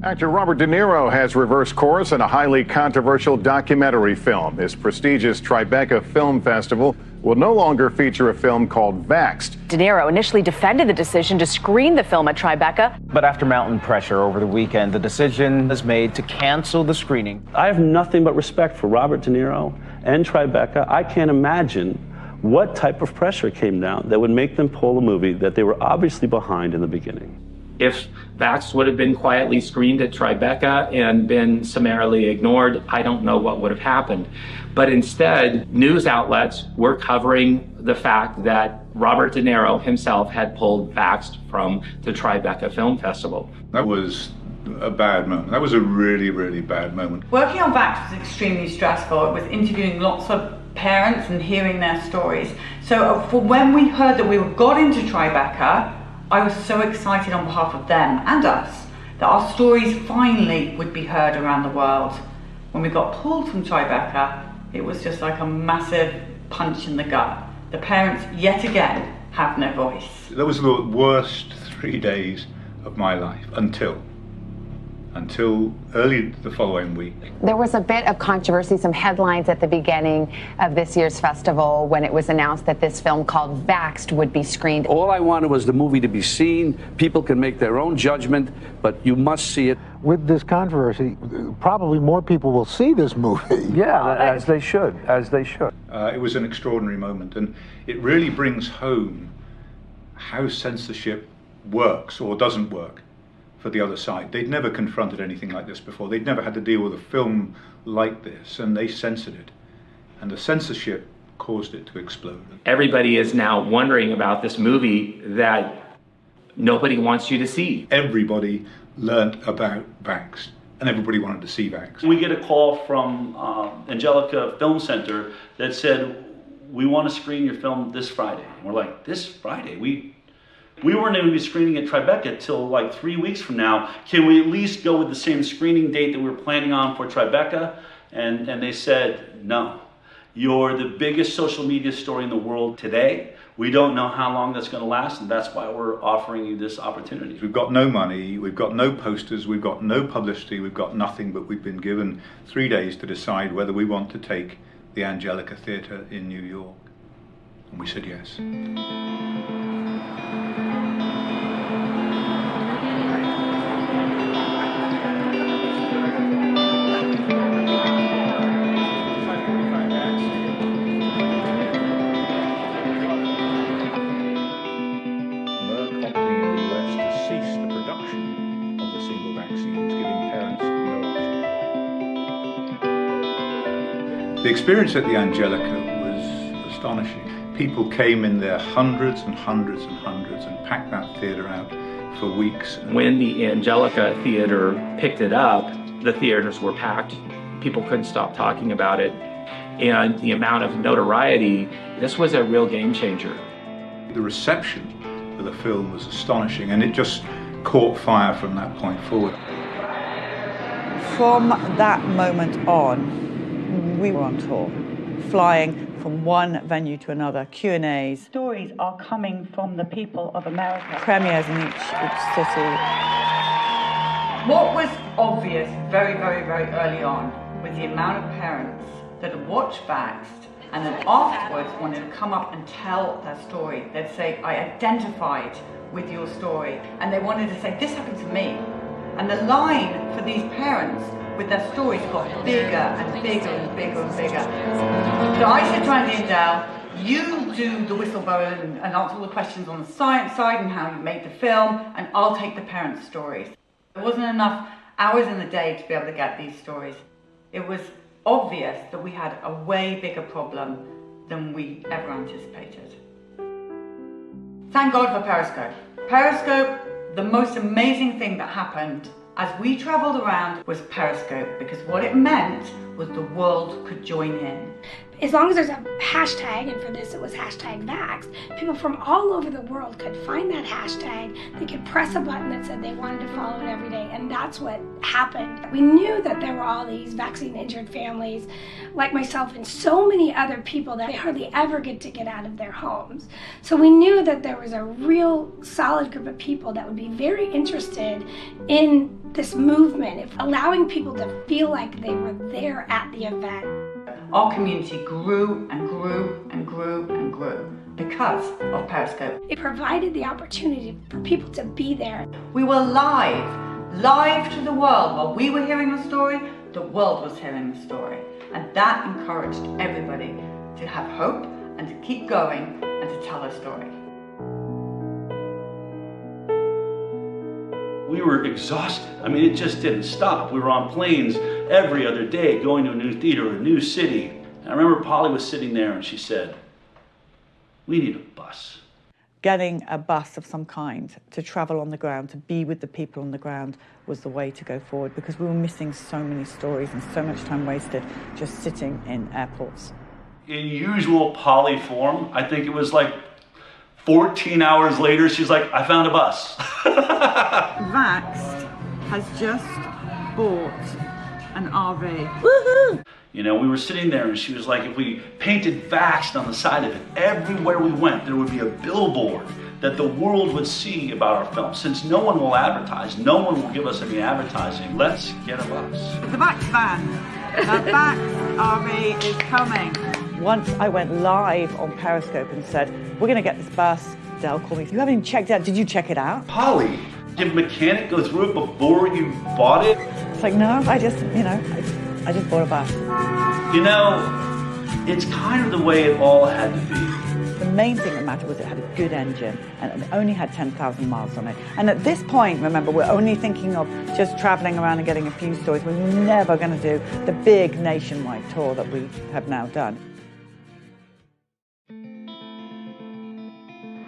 Actor Robert De Niro has reversed course in a highly controversial documentary film. His prestigious Tribeca Film Festival will no longer feature a film called Vaxxed. De Niro initially defended the decision to screen the film at Tribeca. But after mounting pressure over the weekend, the decision was made to cancel the screening. I have nothing but respect for Robert De Niro and Tribeca. I can't imagine what type of pressure came down that would make them pull a movie that they were obviously behind in the beginning. If Vaxxed would have been quietly screened at Tribeca and been summarily ignored, I don't know what would have happened. But instead, news outlets were covering the fact that Robert De Niro himself had pulled Vaxxed from the Tribeca Film Festival. That was a bad moment. That was a really, really bad moment. Working on Vaxxed was extremely stressful. It was interviewing lots of parents and hearing their stories. So for when we heard that we got into Tribeca, I was so excited on behalf of them and us that our stories finally would be heard around the world. When we got pulled from Tribeca, it was just like a massive punch in the gut. The parents, yet again, have no voice. That was the worst 3 days of my life until early the following week. There was a bit of controversy, some headlines at the beginning of this year's festival when it was announced that this film called Vaxxed would be screened. All I wanted was the movie to be seen. People can make their own judgment, but you must see it. With this controversy, probably more people will see this movie. Yeah, as they should, as they should. It was an extraordinary moment, and it really brings home how censorship works or doesn't work for the other side. They'd never confronted anything like this before. They'd never had to deal with a film like this, and they censored it. And the censorship caused it to explode. Everybody is now wondering about this movie that nobody wants you to see. Everybody learned about Vaxxed, and everybody wanted to see Vaxxed. We get a call from Angelica Film Center that said, we want to screen your film this Friday. And we're like, this Friday? We weren't going to be screening at Tribeca till like 3 weeks from now. Can we at least go with the same screening date that we were planning on for Tribeca? And they said, no. You're the biggest social media story in the world today. We don't know how long that's going to last, and that's why we're offering you this opportunity. We've got no money, we've got no posters, we've got no publicity, we've got nothing, but we've been given 3 days to decide whether we want to take the Angelica Theatre in New York. And we said yes. The experience at the Angelica was astonishing. People came in their hundreds and hundreds and hundreds and packed that theatre out for weeks. When the Angelica Theatre picked it up, the theaters were packed. People couldn't stop talking about it. And the amount of notoriety, this was a real game changer. The reception for the film was astonishing, and it just caught fire from that point forward. From that moment on, we were on tour, flying from one venue to another, Q&As. Stories are coming from the people of America. Premieres in each city. What was obvious very, very, very early on was the amount of parents that had watched Vaxxed and then afterwards wanted to come up and tell their story. They'd say, I identified with your story. And they wanted to say, this happened to me. And the line for these parents with their stories got bigger and bigger and bigger and bigger. So I said to Andy and Dale, you do the whistleblower and answer all the questions on the science side and how you made the film, and I'll take the parents' stories. There wasn't enough hours in the day to be able to get these stories. It was obvious that we had a way bigger problem than we ever anticipated. Thank God for Periscope. Periscope, the most amazing thing that happened as we traveled around was Periscope, because what it meant was the world could join in. As long as there's a hashtag, and for this it was hashtag Vaxxed, people from all over the world could find that hashtag, they could press a button that said they wanted to follow it every day, and that's what happened. We knew that there were all these vaccine-injured families, like myself and so many other people, that they hardly ever get to get out of their homes. So we knew that there was a real solid group of people that would be very interested in this movement, allowing people to feel like they were there at the event. Our community grew and grew and grew and grew because of Periscope. It provided the opportunity for people to be there. We were live to the world. While we were hearing the story, the world was hearing the story. And that encouraged everybody to have hope and to keep going and to tell a story. We were exhausted. I mean, it just didn't stop. We were on planes every other day, going to a new theater, a new city. And I remember Polly was sitting there and she said, "We need a bus." Getting a bus of some kind to travel on the ground, to be with the people on the ground, was the way to go forward, because we were missing so many stories and so much time wasted just sitting in airports. In usual Polly form, I think it was like 14 hours later, she's like, "I found a bus." Vaxxed has just bought an RV. Woohoo! You know, we were sitting there and she was like, if we painted Vaxxed on the side of it, everywhere we went, there would be a billboard that the world would see about our film. Since no one will advertise, no one will give us any advertising, let's get a bus. The Vaxxed van, the Vaxxed RV is coming. Once I went live on Periscope and said, "We're going to get this bus," Dell called me. "You haven't even checked it out. Did you check it out?" Polly, did a mechanic go through it before you bought it? It's like, no, I just bought a bus. You know, it's kind of the way it all had to be. The main thing that mattered was it had a good engine and it only had 10,000 miles on it. And at this point, remember, we're only thinking of just traveling around and getting a few stories. We're never going to do the big nationwide tour that we have now done.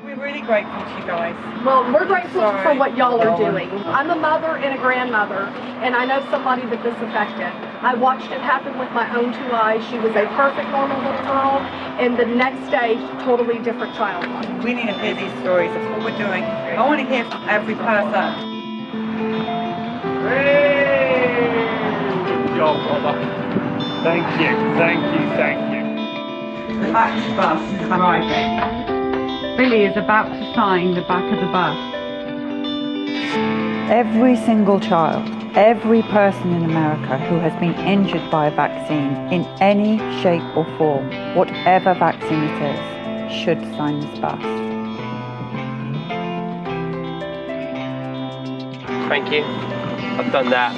We're really grateful to you guys. Well, we're grateful for what y'all are doing. I'm a mother and a grandmother, and I know somebody that this affected. I watched it happen with my own two eyes. She was a perfect, normal little girl, and the next day, totally different child. We need to hear these stories. That's what we're doing. I want to hear from every person. Hey! Good job, brother. Thank you, thank you, thank you. The Vaxxed bus is arriving. Billy is about to sign the back of the bus. Every single child, every person in America who has been injured by a vaccine in any shape or form, whatever vaccine it is, should sign this bus. Thank you. I've done that.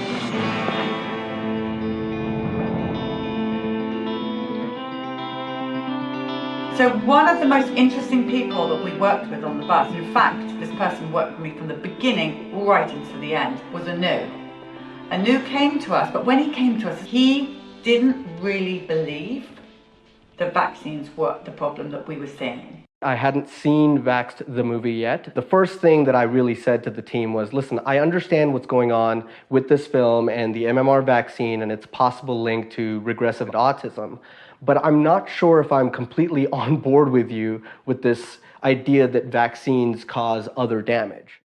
So one of the most interesting people that we worked with on the bus, in fact, this person worked with me from the beginning right into the end, was Anu. Anu came to us, but when he came to us, he didn't really believe that vaccines were the problem that we were seeing. I hadn't seen Vaxxed the movie yet. The first thing that I really said to the team was, listen, I understand what's going on with this film and the MMR vaccine and its possible link to regressive autism, but I'm not sure if I'm completely on board with you with this idea that vaccines cause other damage.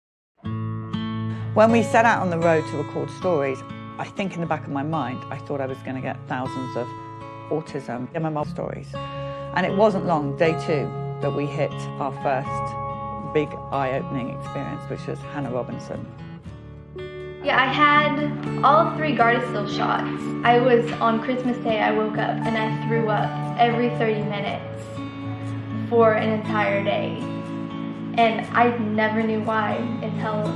When we set out on the road to record stories, I think in the back of my mind, I thought I was going to get thousands of autism MMR stories. And it wasn't long, day 2, that we hit our first big eye-opening experience, which was Hannah Robinson. Yeah, I had all 3 Gardasil shots. I was on Christmas Day, I woke up and I threw up every 30 minutes for an entire day. And I never knew why until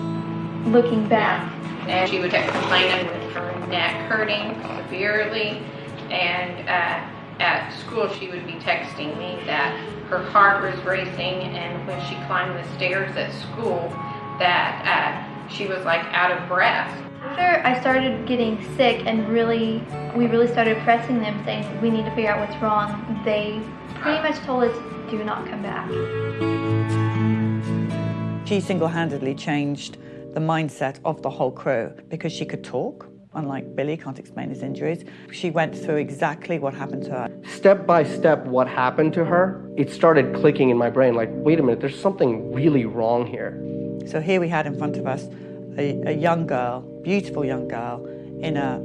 looking back. And she would get complaining with her neck hurting severely, and at school she would be texting me that her heart was racing, and when she climbed the stairs at school that she was like out of breath. After I started getting sick and we really started pressing them, saying we need to figure out what's wrong, they pretty much told us, do not come back. She single-handedly changed the mindset of the whole crew because she could talk. Unlike Billy, can't explain his injuries. She went through exactly what happened to her. Step by step, what happened to her, it started clicking in my brain like, wait a minute, there's something really wrong here. So here we had in front of us a young girl, beautiful young girl, in a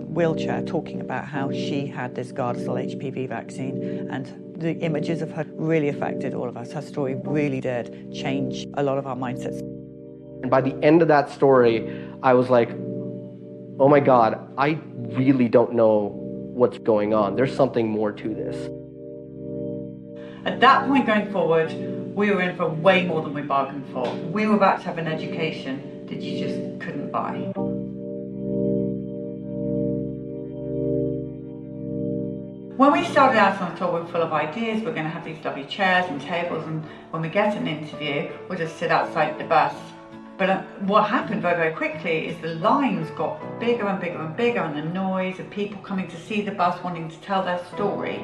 wheelchair talking about how she had this Gardasil HPV vaccine, and the images of her really affected all of us. Her story really did change a lot of our mindsets. And by the end of that story, I was like, oh my God, I really don't know what's going on. There's something more to this. At that point going forward, we were in for way more than we bargained for. We were about to have an education that you just couldn't buy. When we started out on the tour, we're full of ideas. We're going to have these lovely chairs and tables, and when we get an interview, we'll just sit outside the bus. But what happened very, very quickly is the lines got bigger and bigger and bigger, and the noise of people coming to see the bus, wanting to tell their story.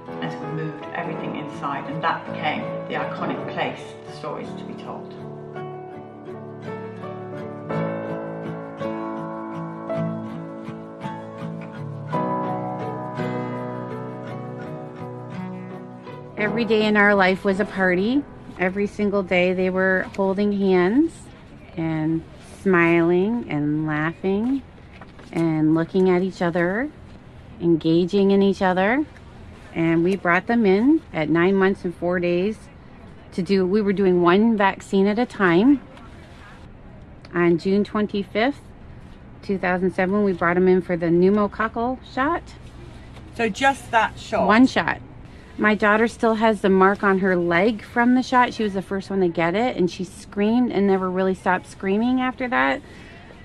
And so we moved everything inside, and that became the iconic place for stories to be told. Every day in our life was a party. Every single day they were holding hands and smiling and laughing and looking at each other, engaging in each other. And we brought them in at 9 months and 4 days we were doing one vaccine at a time. On June 25th, 2007, we brought them in for the pneumococcal shot. So just that shot? One shot. My daughter still has the mark on her leg from the shot. She was the first one to get it, and she screamed and never really stopped screaming after that.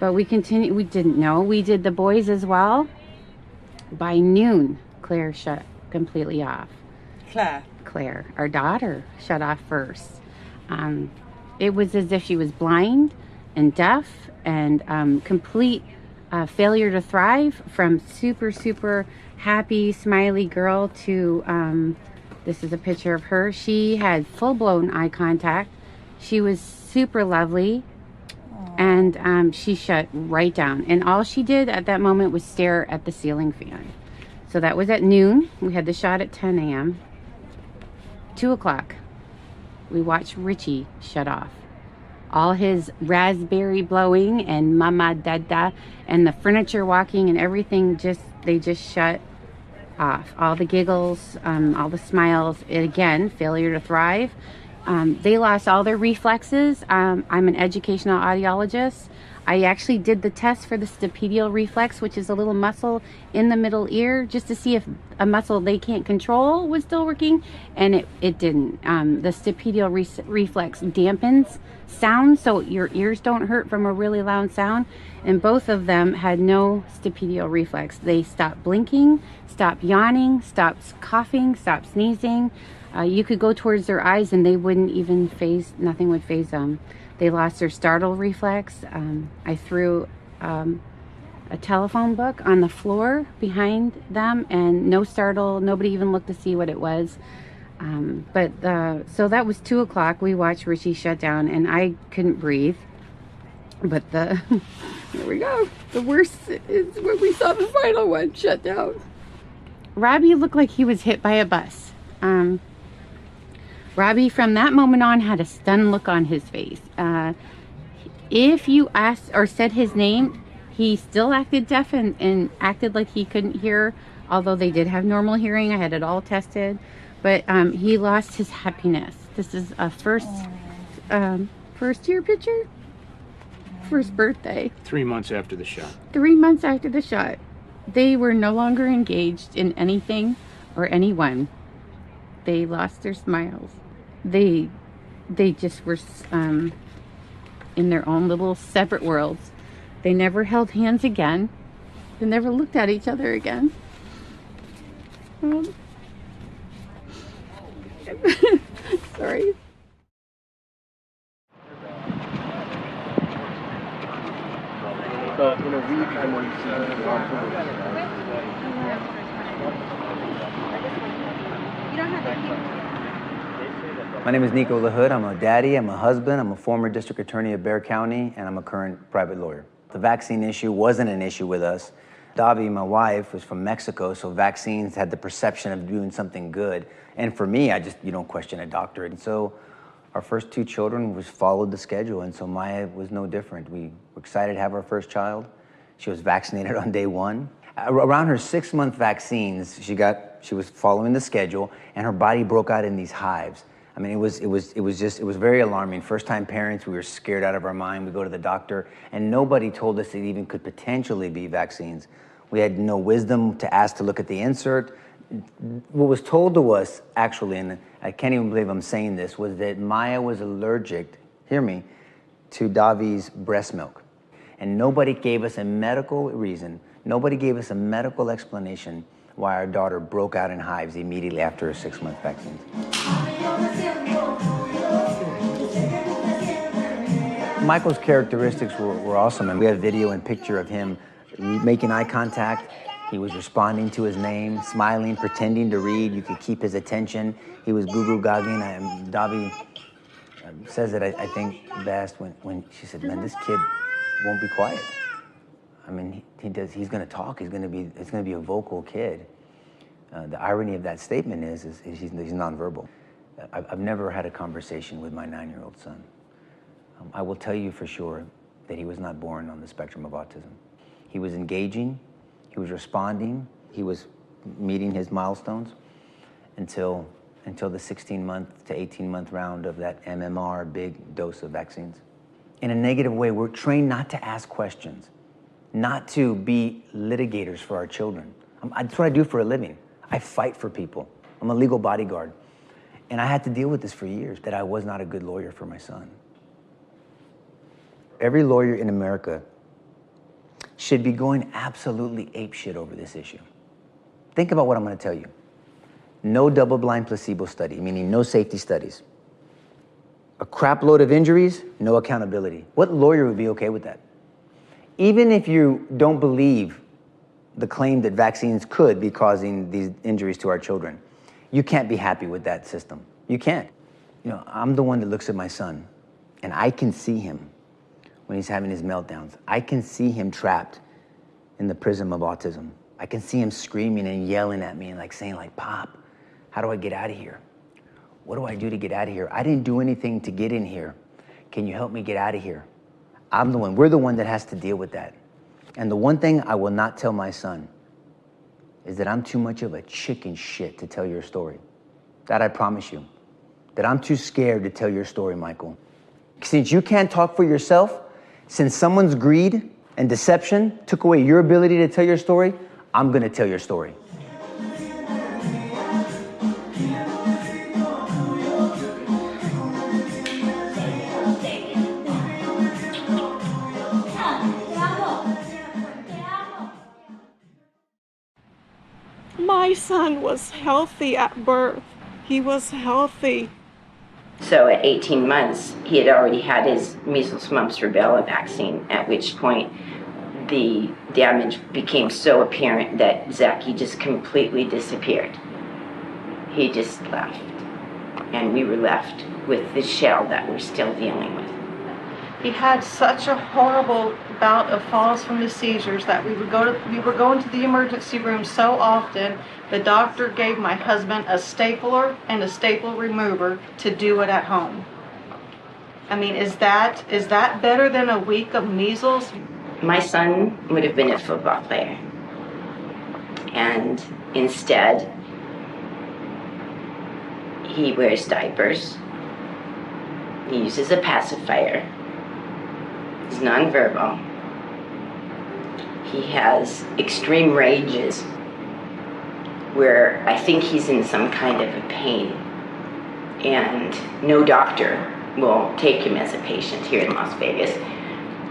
But we continued. We didn't know. We did the boys as well. By noon, Claire shut completely off. Claire, our daughter, shut off first. It was as if she was blind and deaf and complete failure to thrive, from super, super happy, smiley girl to, this is a picture of her. She had full-blown eye contact. She was super lovely. Aww. And she shut right down. And all she did at that moment was stare at the ceiling fan. So that was at noon. We had the shot at 10 a.m. 2 o'clock, we watched Richie shut off. All his raspberry blowing and mama dada and the furniture walking and everything, they just shut off. All the giggles, all the smiles, again, failure to thrive. They lost all their reflexes. I'm an educational audiologist. I actually did the test for the stapedial reflex, which is a little muscle in the middle ear, just to see if a muscle they can't control was still working, and it didn't. The stapedial reflex dampens sound, so your ears don't hurt from a really loud sound, and both of them had no stapedial reflex. They stopped blinking, stopped yawning, stopped coughing, stopped sneezing. You could go towards their eyes and they wouldn't even nothing would faze them. They lost their startle reflex. I threw a telephone book on the floor behind them, and no startle. Nobody even looked to see what it was. So that was 2 o'clock. We watched Richie shut down, and I couldn't breathe. But here we go. The worst is when we saw the final one shut down. Robbie looked like he was hit by a bus. Robbie, from that moment on, had a stunned look on his face. If you asked or said his name, he still acted deaf and acted like he couldn't hear, although they did have normal hearing. I had it all tested. But he lost his happiness. This is a first year picture? First birthday. 3 months after the shot. 3 months after the shot. They were no longer engaged in anything or anyone. They lost their smiles. They just were in their own little separate worlds. They never held hands again. They never looked at each other again. Sorry. In a week, I'm going to see My name is Nico LaHood. I'm a daddy, I'm a husband, I'm a former district attorney of Bexar County, and I'm a current private lawyer. The vaccine issue wasn't an issue with us. Davi, my wife, was from Mexico, so vaccines had the perception of doing something good. And for me, you don't question a doctor. And so our first 2 children followed the schedule, and so Maya was no different. We were excited to have our first child. She was vaccinated on day 1. Around her 6-month vaccines, she was following the schedule, and her body broke out in these hives. I mean, it was very alarming. First-time parents, we were scared out of our mind. We go to the doctor, and nobody told us it even could potentially be vaccines. We had no wisdom to ask to look at the insert. What was told to us, actually, and I can't even believe I'm saying this, was that Maya was allergic, hear me, to Davi's breast milk. And nobody gave us a medical reason, nobody gave us a medical explanation why our daughter broke out in hives immediately after her 6-month vaccines. Michael's characteristics were awesome, and we have video and picture of him making eye contact. He was responding to his name, smiling, pretending to read. You could keep his attention. He was goo-goo gagging. Davi says it, I think, best when she said, "Man, this kid won't be quiet." I mean, he's going to talk. It's going to be a vocal kid. The irony of that statement is he's nonverbal. I've never had a conversation with my 9-year-old son. I will tell you for sure that he was not born on the spectrum of autism. He was engaging, he was responding, he was meeting his milestones until the 16-month to 18-month round of that MMR big dose of vaccines. In a negative way, we're trained not to ask questions, not to be litigators for our children. That's what I do for a living. I fight for people. I'm a legal bodyguard. And I had to deal with this for years, that I was not a good lawyer for my son. Every lawyer in America should be going absolutely apeshit over this issue. Think about what I'm going to tell you. No double-blind placebo study, meaning no safety studies. A crap load of injuries, no accountability. What lawyer would be okay with that? Even if you don't believe the claim that vaccines could be causing these injuries to our children, you can't be happy with that system. You can't. You know, I'm the one that looks at my son, and I can see him when he's having his meltdowns. I can see him trapped in the prism of autism. I can see him screaming and yelling at me and saying, "Pop, how do I get out of here? What do I do to get out of here? I didn't do anything to get in here. Can you help me get out of here?" We're the one that has to deal with that. And the one thing I will not tell my son is that I'm too much of a chicken shit to tell your story. That I promise you. That I'm too scared to tell your story, Michael. Since you can't talk for yourself, since someone's greed and deception took away your ability to tell your story, I'm gonna tell your story. My son was healthy at birth. He was healthy. So at 18 months, he had already had his measles, mumps, rubella vaccine, at which point the damage became so apparent that Zachy just completely disappeared. He just left. And we were left with the shell that we're still dealing with. He had such a horrible bout of falls from the seizures that we were going to the emergency room so often. The doctor gave my husband a stapler and a staple remover to do it at home. I mean, is that better than a week of measles? My son would have been a football player. And instead, he wears diapers. He uses a pacifier. He's nonverbal. He has extreme rages where I think he's in some kind of a pain. And no doctor will take him as a patient here in Las Vegas.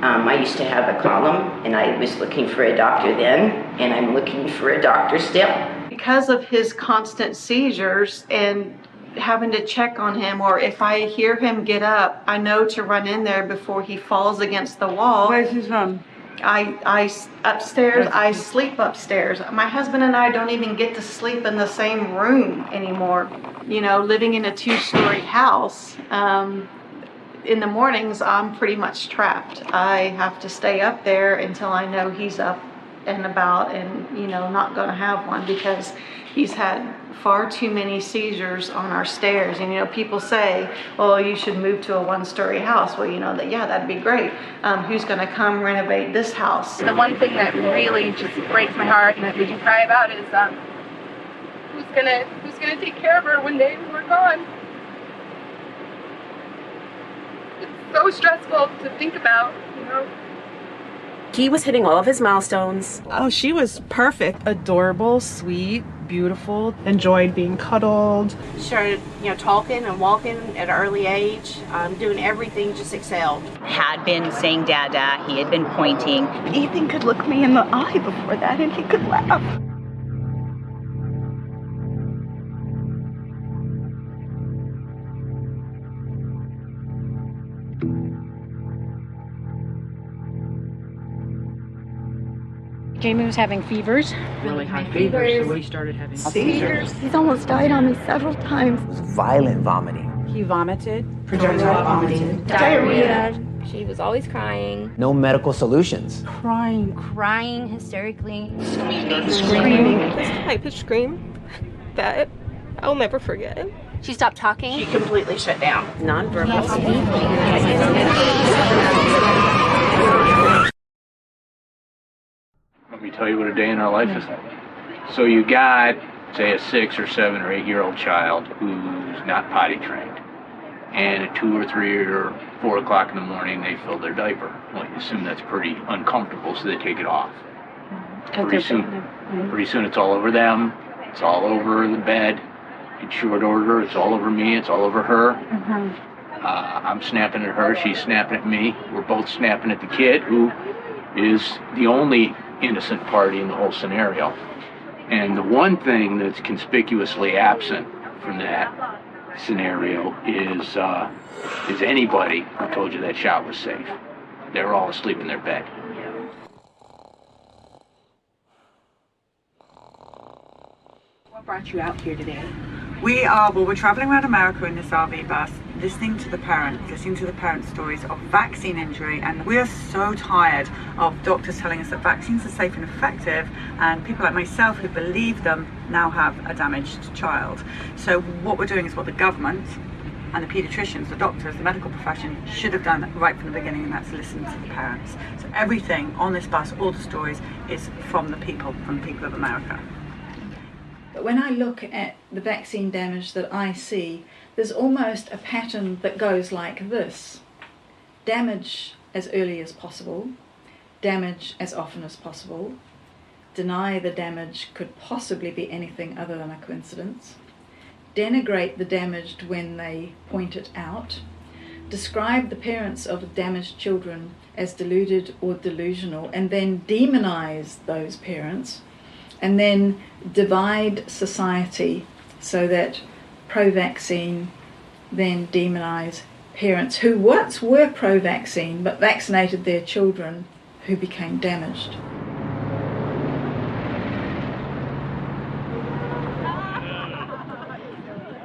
I used to have a column, and I was looking for a doctor then, and I'm looking for a doctor still. Because of his constant seizures and having to check on him, or if I hear him get up, I know to run in there before he falls against the wall. Where's his room? I upstairs, I sleep upstairs. My husband and I don't even get to sleep in the same room anymore. You know, living in a 2-story house, In the mornings, I'm pretty much trapped. I have to stay up there until I know he's up and about and, you know, not going to have one, because he's had far too many seizures on our stairs. And, you know, people say, oh, you should move to a one-story house. Well, you know, yeah, that'd be great. Who's going to come renovate this house? The one thing that really just breaks my heart and that we can cry about is who's gonna take care of her when we're gone. It's so stressful to think about, you know. He was hitting all of his milestones. Oh, she was perfect. Adorable, sweet, beautiful, enjoyed being cuddled. Started, you know, talking and walking at an early age, doing everything, just excelled. Had been saying dada, he had been pointing. Ethan could look me in the eye before that and he could laugh. Jamie was having fevers. Really high fevers, so we started having seizures. He's almost died on me several times. It was violent vomiting. He vomited. Projectile vomiting. Diarrhea. She was always crying. No medical solutions. Crying hysterically. Screaming. This high-pitched scream that I'll never forget. She stopped talking. She completely shut down. Nonverbal. Let me tell you what a day in our life is like. So you got, say, a 6 or 7 or 8-year-old child who's not potty trained. And at 2 or 3 or 4 o'clock in the morning, they fill their diaper. Well, you assume that's pretty uncomfortable, so they take it off. Pretty soon it's all over them. It's all over the bed. In short order, it's all over me. It's all over her. I'm snapping at her. She's snapping at me. We're both snapping at the kid, who is the only innocent party in the whole scenario. And the one thing that's conspicuously absent from that scenario is anybody who told you that shot was safe. They were all asleep in their bed. What brought you out here today? We're traveling around America in this RV bus, listening to the parents' stories of vaccine injury, and we are so tired of doctors telling us that vaccines are safe and effective, and people like myself who believe them now have a damaged child. So what we're doing is what the government and the paediatricians, the doctors, the medical profession should have done right from the beginning, and that's listen to the parents. So everything on this bus, all the stories, is from the people of America. But when I look at the vaccine damage that I see, there's almost a pattern that goes like this. Damage as early as possible, damage as often as possible, deny the damage could possibly be anything other than a coincidence, denigrate the damaged when they point it out, describe the parents of damaged children as deluded or delusional, and then demonize those parents, and then divide society so that pro-vaccine then demonize parents who once were pro-vaccine but vaccinated their children who became damaged.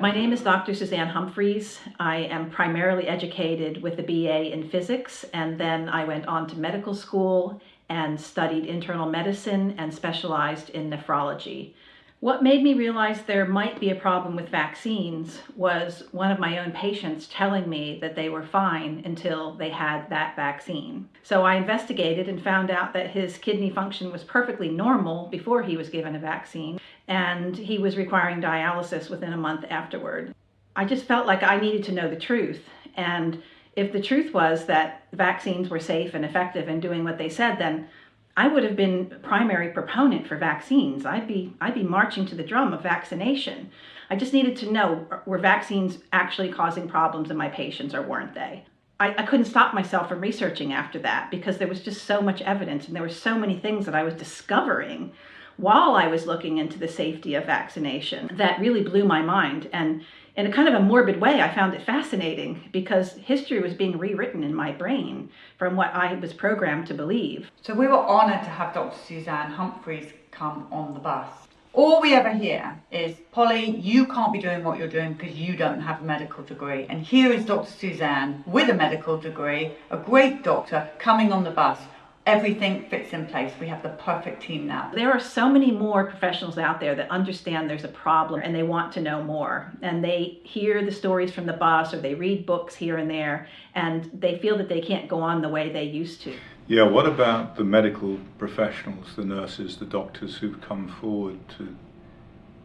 My name is Dr. Suzanne Humphreys. I am primarily educated with a BA in physics, and then I went on to medical school and studied internal medicine and specialized in nephrology. What made me realize there might be a problem with vaccines was one of my own patients telling me that they were fine until they had that vaccine. So I investigated and found out that his kidney function was perfectly normal before he was given a vaccine, and he was requiring dialysis within a month afterward. I just felt like I needed to know the truth, and if the truth was that vaccines were safe and effective in doing what they said, then I would have been a primary proponent for vaccines. I'd be marching to the drum of vaccination. I just needed to know, were vaccines actually causing problems in my patients or weren't they? I couldn't stop myself from researching after that because there was just so much evidence and there were so many things that I was discovering while I was looking into the safety of vaccination that really blew my mind. And in a kind of a morbid way, I found it fascinating because history was being rewritten in my brain from what I was programmed to believe. So we were honoured to have Dr. Suzanne Humphreys come on the bus. All we ever hear is, Polly, you can't be doing what you're doing because you don't have a medical degree. And here is Dr. Suzanne with a medical degree, a great doctor, coming on the bus. Everything fits in place. We have the perfect team now. There are so many more professionals out there that understand there's a problem and they want to know more. And they hear the stories from the bus or they read books here and there, and they feel that they can't go on the way they used to. Yeah, what about the medical professionals, the nurses, the doctors who've come forward to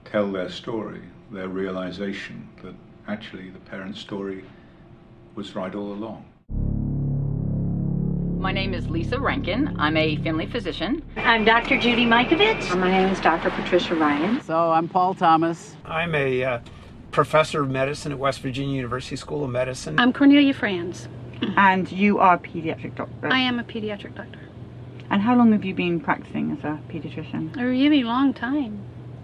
tell their story, their realization that actually the parent's story was right all along? My name is Lisa Rankin. I'm a family physician. I'm Dr. Judy Mikovits. My name is Dr. Patricia Ryan. So I'm Paul Thomas. I'm a professor of medicine at West Virginia University School of Medicine. I'm Cornelia Franz. And you are a pediatric doctor? I am a pediatric doctor. And how long have you been practicing as a pediatrician? A really long time,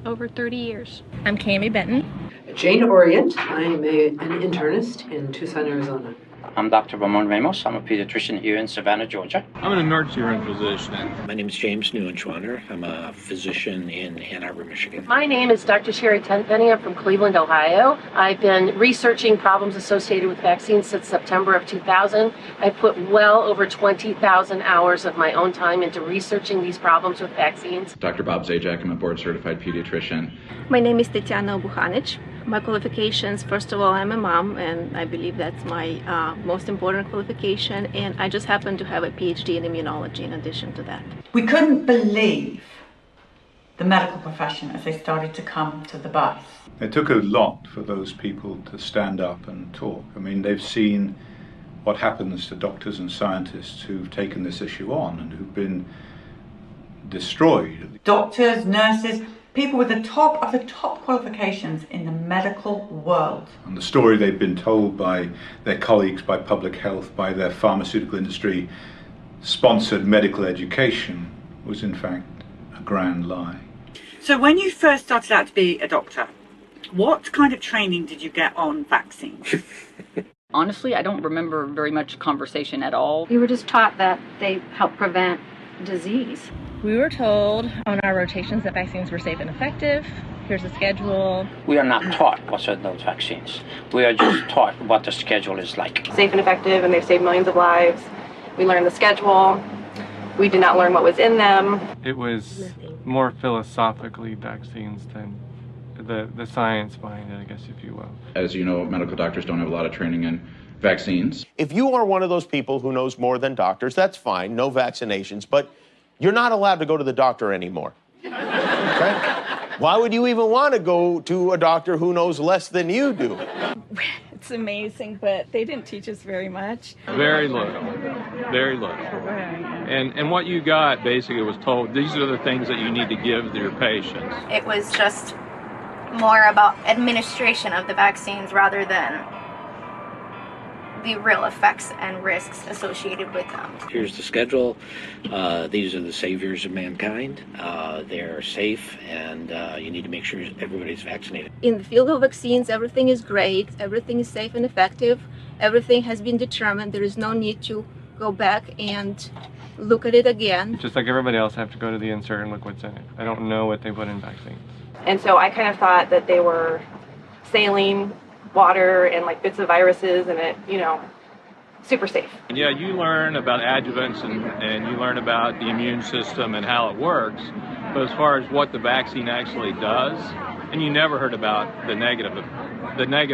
over 30 years. I'm Cami Benton. Jane Orient. I'm an internist in Tucson, Arizona. I'm Dr. Ramon Ramos. I'm a pediatrician here in Savannah, Georgia. I'm an emergency room physician. My name is James Neuenschwander. I'm a physician in Ann Arbor, Michigan. My name is Dr. Sherry Tenpenny. I'm from Cleveland, Ohio. I've been researching problems associated with vaccines since September of 2000. I've put well over 20,000 hours of my own time into researching these problems with vaccines. Dr. Bob Zajac. I'm a board-certified pediatrician. My name is Tatiana Buhanic. My qualifications, first of all, I'm a mom, and I believe that's my most important qualification, and I just happen to have a PhD in immunology in addition to that. We couldn't believe the medical profession as they started to come to the bus. It took a lot for those people to stand up and talk. I mean, they've seen what happens to doctors and scientists who've taken this issue on and who've been destroyed. Doctors, nurses, people with the top of the top qualifications in the medical world. And the story they've been told by their colleagues, by public health, by their pharmaceutical industry sponsored medical education was in fact a grand lie. So when you first started out to be a doctor, what kind of training did you get on vaccines? Honestly, I don't remember very much conversation at all. We were just taught that they help prevent disease. We were told on our rotations that vaccines were safe and effective. Here's the schedule. We are not taught what's in those vaccines. We are just taught what the schedule is like. Safe and effective, and they've saved millions of lives. We learned the schedule. We did not learn what was in them. It was more philosophically vaccines than the science behind it, I guess, if you will. As you know, medical doctors don't have a lot of training in vaccines. If you are one of those people who knows more than doctors, that's fine, no vaccinations, but you're not allowed to go to the doctor anymore. Okay? Why would you even want to go to a doctor who knows less than you do? It's amazing, but they didn't teach us very much. Very little. Very little. And what you got basically was told, these are the things that you need to give to your patients. It was just more about administration of the vaccines rather than the real effects and risks associated with them. Here's the schedule. These are the saviors of mankind. They're safe, and you need to make sure everybody's vaccinated. In the field of vaccines, everything is great, everything is safe and effective, everything has been determined. There is no need to go back and look at it again. Just like everybody else, I have to go to the insert and look what's in it. I don't know what they put in vaccines. And so I kind of thought that they were saline water and like bits of viruses and it, you know, super safe. And yeah, you learn about adjuvants and you learn about the immune system and how it works, but as far as what the vaccine actually does, and you never heard about the negative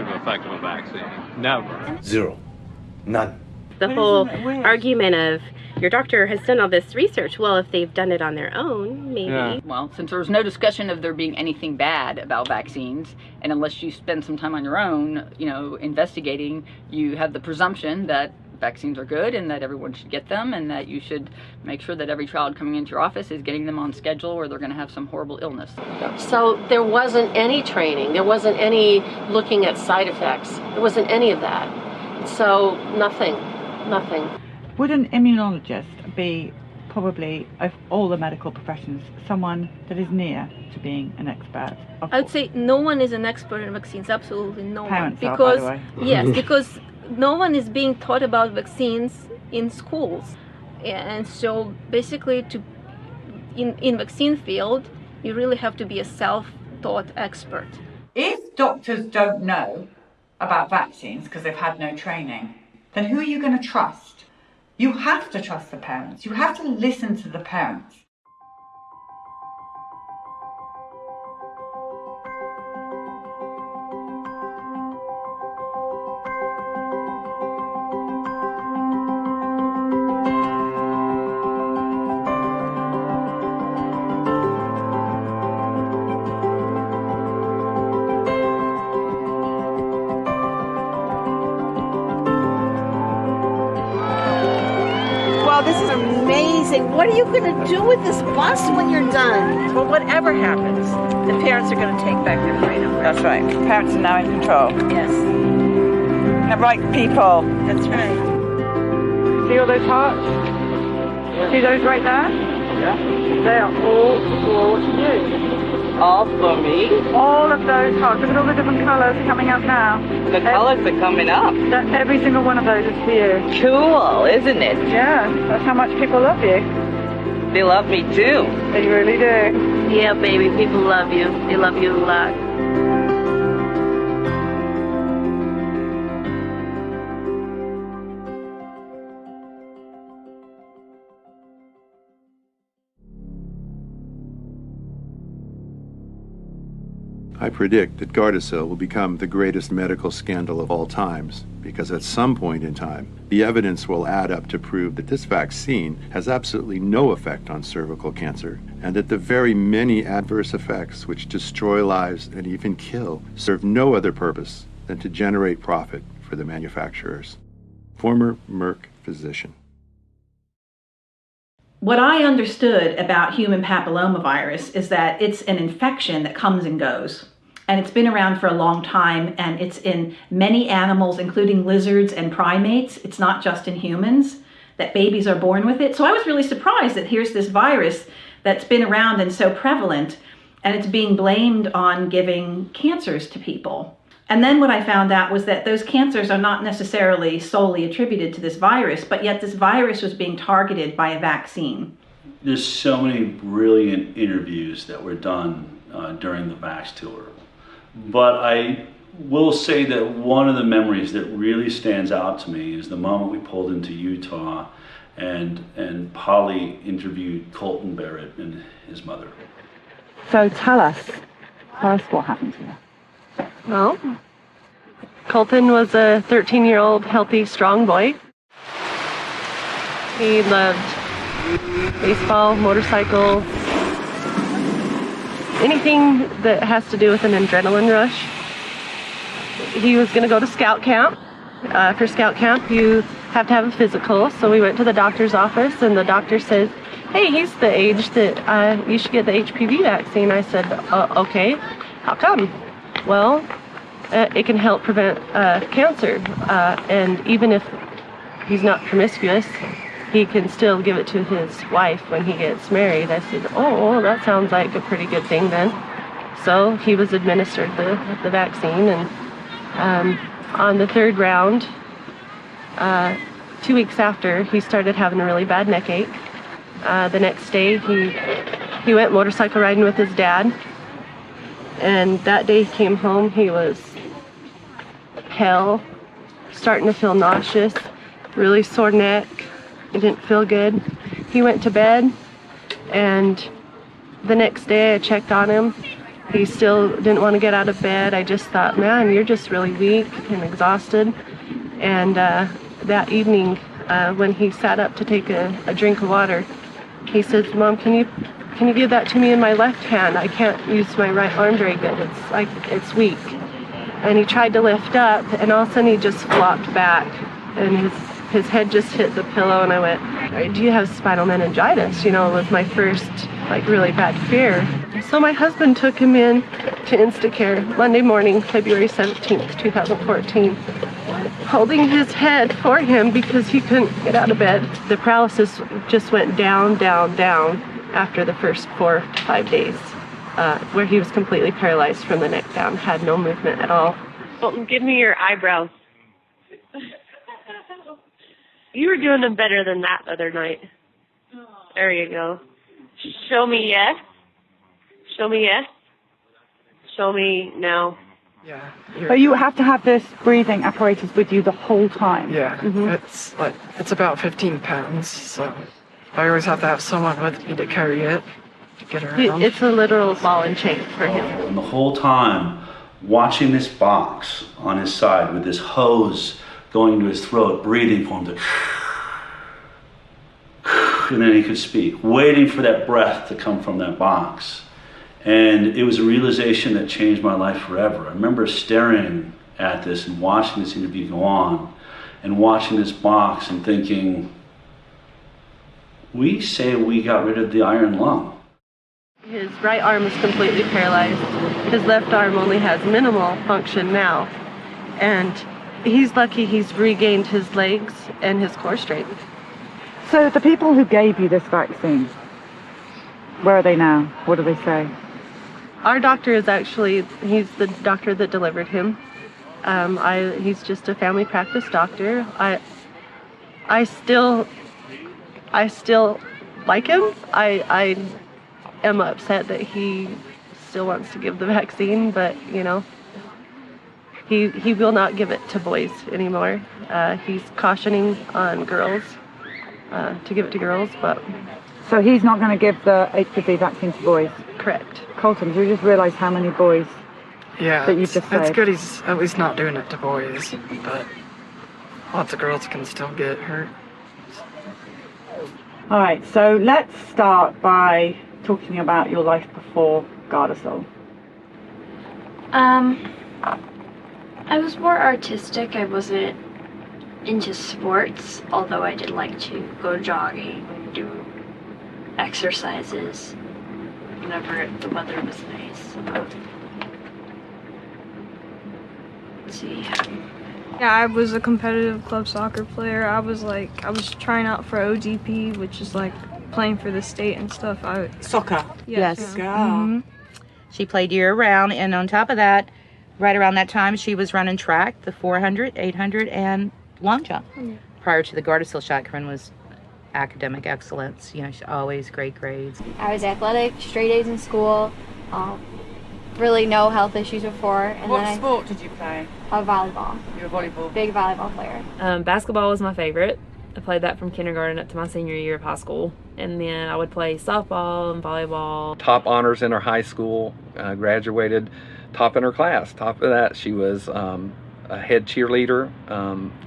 effect of a vaccine. Never. Zero. None. The whole argument of your doctor has done all this research. Well, if they've done it on their own, maybe. Yeah. Well, since there was no discussion of there being anything bad about vaccines, and unless you spend some time on your own, you know, investigating, you have the presumption that vaccines are good and that everyone should get them and that you should make sure that every child coming into your office is getting them on schedule or they're going to have some horrible illness. So there wasn't any training. There wasn't any looking at side effects. There wasn't any of that. So nothing. Would an immunologist be, probably of all the medical professions, someone that is near to being an expert? I would say no one is an expert in vaccines, absolutely no one. Parents are, because, by the way. Yes, because no one is being taught about vaccines in schools. And so basically in vaccine field, You really have to be a self-taught expert. If doctors don't know about vaccines because they've had no training, then who are you going to trust? You have to trust the parents. You have to listen to the parents. Wow, this is amazing. What are you going to do with this bus when you're done? Well, whatever happens, the parents are going to take back their freedom. That's right. Parents are now in control. Yes. The right people. That's right. See all those hearts? Yeah. See those right there? Yeah. They are all for you. All for me? All of those hearts. Look at all the different colours coming up now. The colours are coming up. Every single one of those is for you. Cool, isn't it? Yeah, that's how much people love you. They love me too. They really do. Yeah, baby, people love you. They love you a lot. I predict that Gardasil will become the greatest medical scandal of all times, because at some point in time, the evidence will add up to prove that this vaccine has absolutely no effect on cervical cancer, and that the very many adverse effects which destroy lives and even kill serve no other purpose than to generate profit for the manufacturers. Former Merck physician. What I understood about human papillomavirus is that it's an infection that comes and goes. And it's been around for a long time, and it's in many animals, including lizards and primates. It's not just in humans, that babies are born with it. So I was really surprised that here's this virus that's been around and so prevalent, and it's being blamed on giving cancers to people. And then what I found out was that those cancers are not necessarily solely attributed to this virus, but yet this virus was being targeted by a vaccine. There's so many brilliant interviews that were done during the Vaxxed tour. But I will say that one of the memories that really stands out to me is the moment we pulled into Utah and Polly interviewed Colton Barrett and his mother. So tell us what happened here. Well, Colton was a 13-year-old healthy, strong boy. He loved baseball, motorcycles, anything that has to do with an adrenaline rush. He was going to go to scout camp. For scout camp, you have to have a physical, so we went to the doctor's office, and the doctor said, hey, he's the age that you should get the HPV vaccine. I said, okay, how come? Well, it can help prevent cancer, and even if he's not promiscuous, he can still give it to his wife when he gets married. I said, oh, that sounds like a pretty good thing then. So he was administered the vaccine, and on the third round, 2 weeks after, he started having a really bad neck ache. The next day, he went motorcycle riding with his dad, and that day he came home, he was pale, starting to feel nauseous, really sore neck. It didn't feel good. He went to bed, and the next day I checked on him. He still didn't want to get out of bed. I just thought, man, you're just really weak and exhausted. And that evening, when he sat up to take a drink of water, he says, Mom, can you give that to me in my left hand? I can't use my right arm very good. It's weak. And he tried to lift up, and all of a sudden he just flopped back, and his head just hit the pillow, and I went, do you have spinal meningitis? You know, it was my first, really bad fear. So my husband took him in to Instacare Monday morning, February 17th, 2014, holding his head for him because he couldn't get out of bed. The paralysis just went down, down, down after the first 4 to 5 days, where he was completely paralyzed from the neck down, had no movement at all. Colton, give me your eyebrows. You were doing them better than that the other night. There you go. Show me yes. Show me yes. Show me no. Yeah. But you have to have this breathing apparatus with you the whole time. Yeah, it's about 15 pounds, so I always have to have someone with me to carry it, to get around. It's a literal ball and chain for him. And the whole time, watching this box on his side with this hose going into his throat, breathing for him to, and then he could speak, waiting for that breath to come from that box. And it was a realization that changed my life forever. I remember staring at this and watching this interview go on and watching this box and thinking, we say we got rid of the iron lung. His right arm is completely paralyzed. His left arm only has minimal function now. And he's lucky he's regained his legs and his core strength. So the people who gave you this vaccine, where are they now? What do they say? Our doctor is actually, he's the doctor that delivered him. He's just a family practice doctor. I still like him. I am upset that he still wants to give the vaccine, but you know, he will not give it to boys anymore. He's cautioning on girls to give it to girls, but. So he's not going to give the HPV vaccine to boys? Correct. Colton, you just realised how many boys that you just saved. It's good he's at least not doing it to boys, but lots of girls can still get hurt. All right, so let's start by talking about your life before Gardasil. I was more artistic. I wasn't into sports, although I did like to go jogging, do exercises whenever the weather was nice. Let's see. Yeah, I was a competitive club soccer player. I was trying out for OGP, which is like playing for the state and stuff. Soccer. Yes. Mm-hmm. She played year round, and on top of that, right around that time, she was running track, the 400, 800, and long jump. Yeah. Prior to the Gardasil shot, Corinne was academic excellence. You know, she always great grades. I was athletic, straight A's in school, really no health issues before. And what sport did you play? Volleyball. You were a volleyball? Big volleyball player. Basketball was my favorite. I played that from kindergarten up to my senior year of high school. And then I would play softball and volleyball. Top honors in her high school, graduated top in her class. Top of that, she was a head cheerleader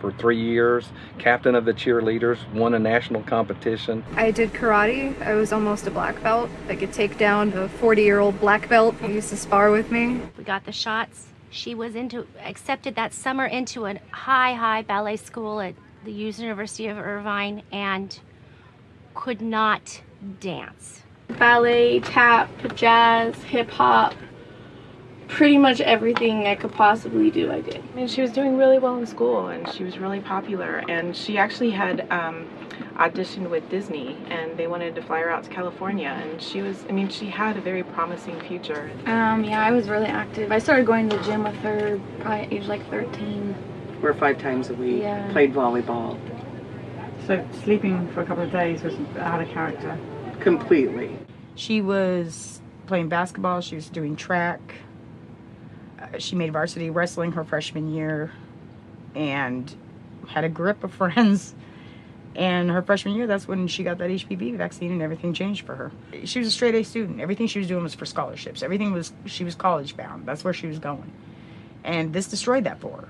for 3 years, captain of the cheerleaders, won a national competition. I did karate. I was almost a black belt. I could take down a 40-year-old black belt who used to spar with me. We got the shots. She was accepted that summer into a high ballet school at the University of Irvine and could not dance. Ballet, tap, jazz, hip hop. Pretty much everything I could possibly do, I did. I mean, she was doing really well in school, and she was really popular, and she actually had auditioned with Disney, and they wanted to fly her out to California, and she had a very promising future. Yeah, I was really active. I started going to the gym with her probably at age like 13. We're 5 times a week, Yeah. played volleyball. So sleeping for a couple of days was out of character? Completely. She was playing basketball, she was doing track. She made varsity wrestling her freshman year and had a grip of friends. And her freshman year, that's when she got that HPV vaccine and everything changed for her. She was a straight A student. Everything she was doing was for scholarships. She was college bound. That's where she was going. And this destroyed that for her.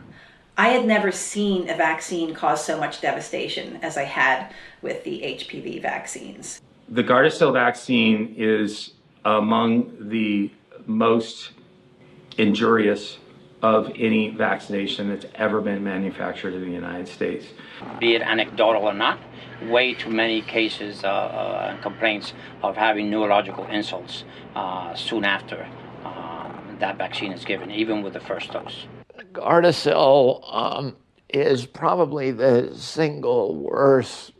I had never seen a vaccine cause so much devastation as I had with the HPV vaccines. The Gardasil vaccine is among the most injurious of any vaccination that's ever been manufactured in the United States. Be it anecdotal or not, way too many cases and complaints of having neurological insults soon after that vaccine is given, even with the first dose. Gardasil is probably the single worst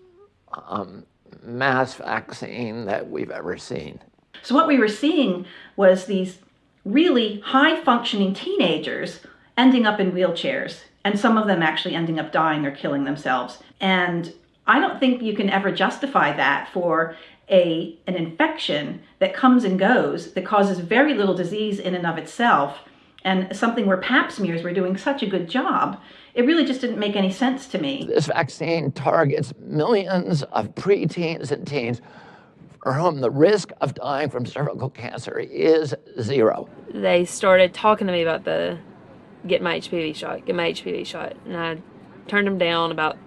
mass vaccine that we've ever seen. So what we were seeing was these really high-functioning teenagers ending up in wheelchairs, and some of them actually ending up dying or killing themselves. And I don't think you can ever justify that for an infection that comes and goes, that causes very little disease in and of itself, and something where pap smears were doing such a good job. It really just didn't make any sense to me. This vaccine targets millions of preteens and teens for whom the risk of dying from cervical cancer is 0. They started talking to me about get my HPV shot, and I turned them down about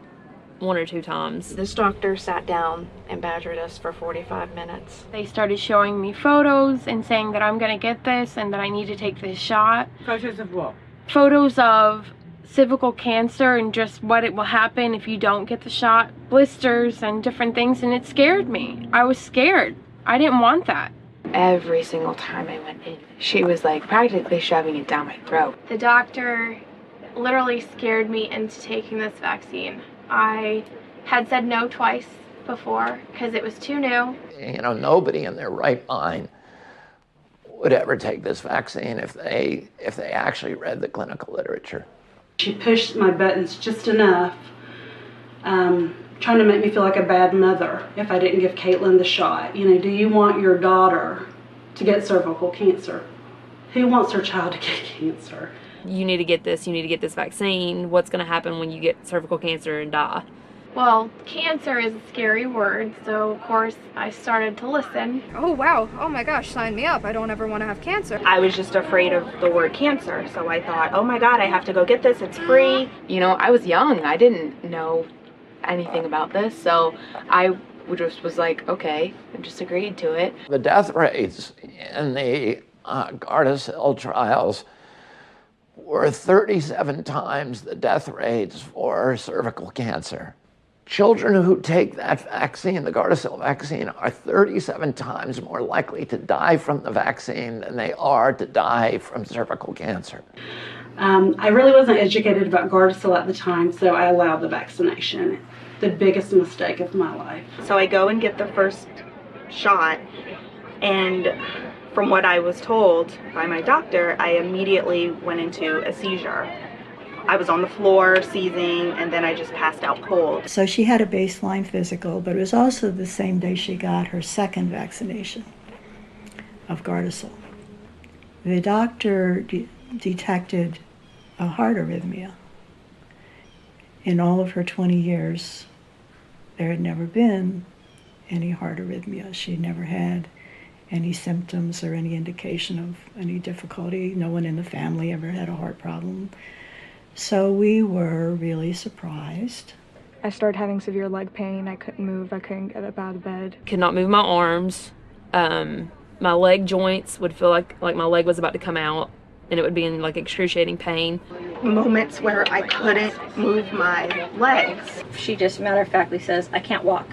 1 or 2 times. This doctor sat down and badgered us for 45 minutes. They started showing me photos and saying that I'm gonna get this and that I need to take this shot. Photos of what? Photos of cervical cancer and just what it will happen if you don't get the shot, blisters and different things, and it scared me. I was scared. I didn't want that. Every single time I went in, she was like practically shoving it down my throat. The doctor literally scared me into taking this vaccine. I had said no twice before because it was too new. You know, nobody in their right mind would ever take this vaccine if they actually read the clinical literature. She pushed my buttons just enough, trying to make me feel like a bad mother if I didn't give Caitlin the shot. You know, do you want your daughter to get cervical cancer? Who wants their child to get cancer? You need to get this, you need to get this vaccine. What's going to happen when you get cervical cancer and die? Well, cancer is a scary word, so of course I started to listen. Oh wow, oh my gosh, sign me up. I don't ever want to have cancer. I was just afraid of the word cancer, so I thought, oh my God, I have to go get this, it's free. You know, I was young, I didn't know anything about this, so I just was like, okay, I just agreed to it. The death rates in the Gardasil trials were 37 times the death rates for cervical cancer. Children who take that vaccine, the Gardasil vaccine, are 37 times more likely to die from the vaccine than they are to die from cervical cancer. I really wasn't educated about Gardasil at the time, so I allowed the vaccination. The biggest mistake of my life. So I go and get the first shot, and from what I was told by my doctor, I immediately went into a seizure. I was on the floor seizing, and then I just passed out cold. So she had a baseline physical, but it was also the same day she got her second vaccination of Gardasil. The doctor detected a heart arrhythmia. In all of her 20 years, there had never been any heart arrhythmia. She never had any symptoms or any indication of any difficulty. No one in the family ever had a heart problem. So we were really surprised. I started having severe leg pain. I couldn't move. I couldn't get up out of bed. Could not move my arms. My leg joints would feel like my leg was about to come out, and it would be in like excruciating pain. Moments where I couldn't move my legs. She just matter of factly says, I can't walk.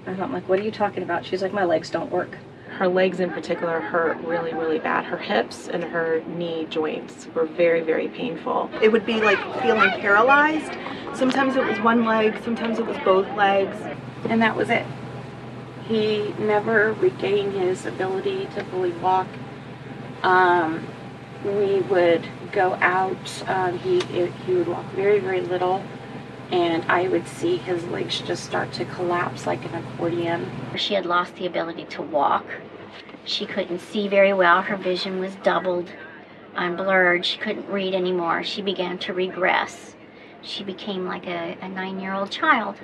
And I'm like, what are you talking about? She's like, my legs don't work. Her legs in particular hurt really, really bad. Her hips and her knee joints were very, very painful. It would be like feeling paralyzed. Sometimes it was one leg, sometimes it was both legs. And that was it. He never regained his ability to fully walk. We would go out, he would walk very, very little, and I would see his legs just start to collapse like an accordion. She had lost the ability to walk. She couldn't see very well. Her vision was doubled and blurred. She couldn't read anymore. She began to regress. She became like a 9-year-old child.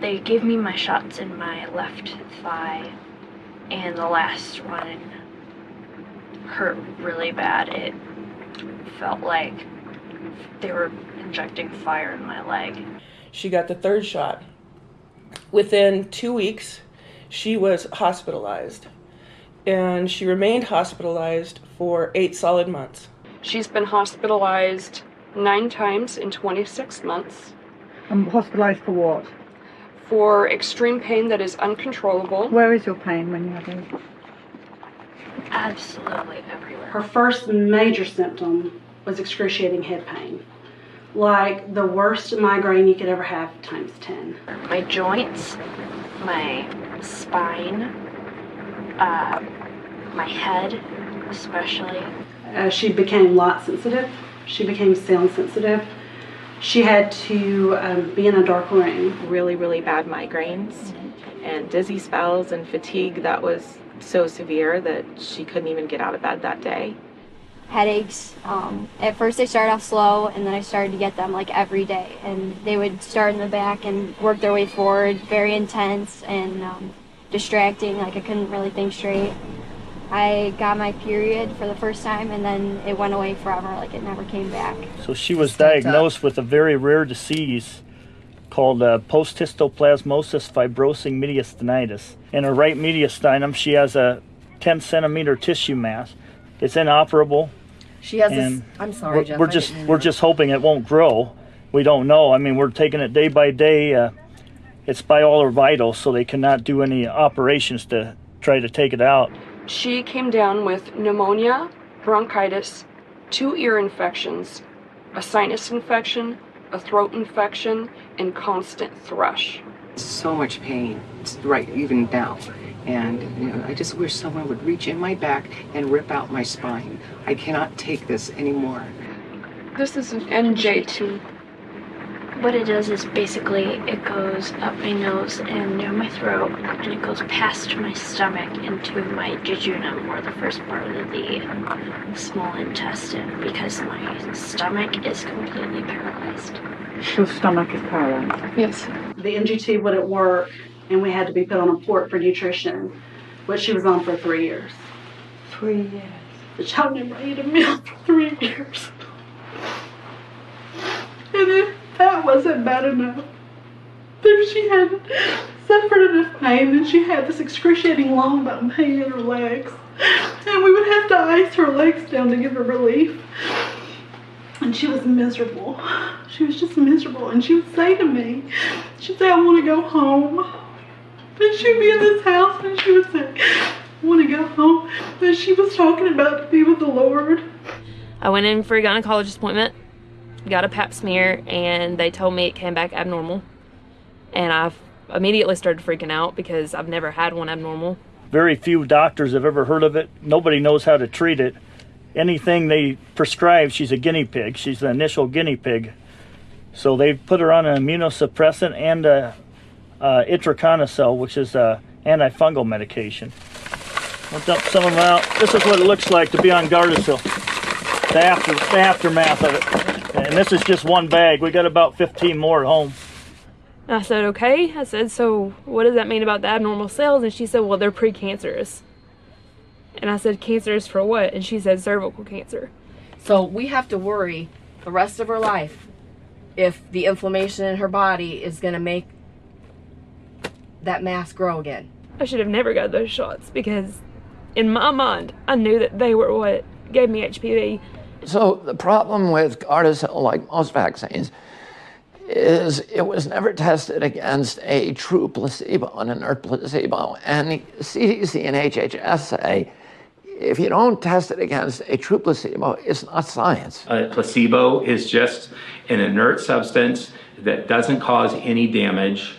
They gave me my shots in my left thigh, and the last one hurt really bad. It felt like they were injecting fire in my leg. She got the third shot. Within 2 weeks, she was hospitalized, and she remained hospitalized for 8 solid months. She's been hospitalized 9 times in 26 months. Hospitalized for what? For extreme pain that is uncontrollable. Where is your pain when you have it? Absolutely everywhere. Her first major symptom was excruciating head pain. Like the worst migraine you could ever have times 10. My joints, my spine, my head especially. She became light sensitive. She became sound sensitive. She had to be in a dark room. Really, really bad migraines and dizzy spells and fatigue that was so severe that she couldn't even get out of bed that day. Headaches. At first they started off slow, and then I started to get them like every day, and they would start in the back and work their way forward, very intense and distracting, like I couldn't really think straight. I got my period for the first time, and then it went away forever, like it never came back. So she was diagnosed with a very rare disease called post-histoplasmosis fibrosing mediastinitis. In her right mediastinum, she has a 10 centimeter tissue mass. It's inoperable. She has this, I'm sorry, Jeff. We're just hoping it won't grow. We don't know. I mean, we're taking it day by day. It's by all her vitals, so they cannot do any operations to try to take it out. She came down with pneumonia, bronchitis, 2 ear infections, a sinus infection, a throat infection, and constant thrush. So much pain, it's right even now. And I just wish someone would reach in my back and rip out my spine. I cannot take this anymore. This is an NJ2. What it does is basically it goes up my nose and near my throat, and it goes past my stomach into my jejunum, or the first part of the small intestine, because my stomach is completely paralyzed. Your stomach is paralyzed? Yes. The NG2 wouldn't work, and we had to be put on a port for nutrition, which she was on for 3 years. 3 years? The child never ate a meal for 3 years. And if that wasn't bad enough, if she had suffered enough pain, then she had this excruciating long bone pain in her legs. And we would have to ice her legs down to give her relief. And she was miserable. She was just miserable. And she would say to me, she'd say, I want to go home. And she'd be in this house and she would say, I want to go home. And she was talking about to be with the Lord. I went in for a gynecologist appointment, got a pap smear, and they told me it came back abnormal. And I immediately started freaking out because I've never had one abnormal. Very few doctors have ever heard of it. Nobody knows how to treat it. Anything they prescribe, she's a guinea pig. She's the initial guinea pig. So they put her on an immunosuppressant and itraconazole, which is an antifungal medication. I'll dump some of them out. This is what it looks like to be on Gardasil. The aftermath of it. And this is just one bag. We got about 15 more at home. I said, okay. I said, so what does that mean about the abnormal cells? And she said, well, they're precancerous. And I said, cancerous for what? And she said, cervical cancer. So we have to worry the rest of her life if the inflammation in her body is going to make that mass grow again. I should have never got those shots because in my mind, I knew that they were what gave me HPV. So the problem with Gardasil, like most vaccines, is it was never tested against a true placebo, an inert placebo. And the CDC and HHS say, if you don't test it against a true placebo, it's not science. A placebo is just an inert substance that doesn't cause any damage,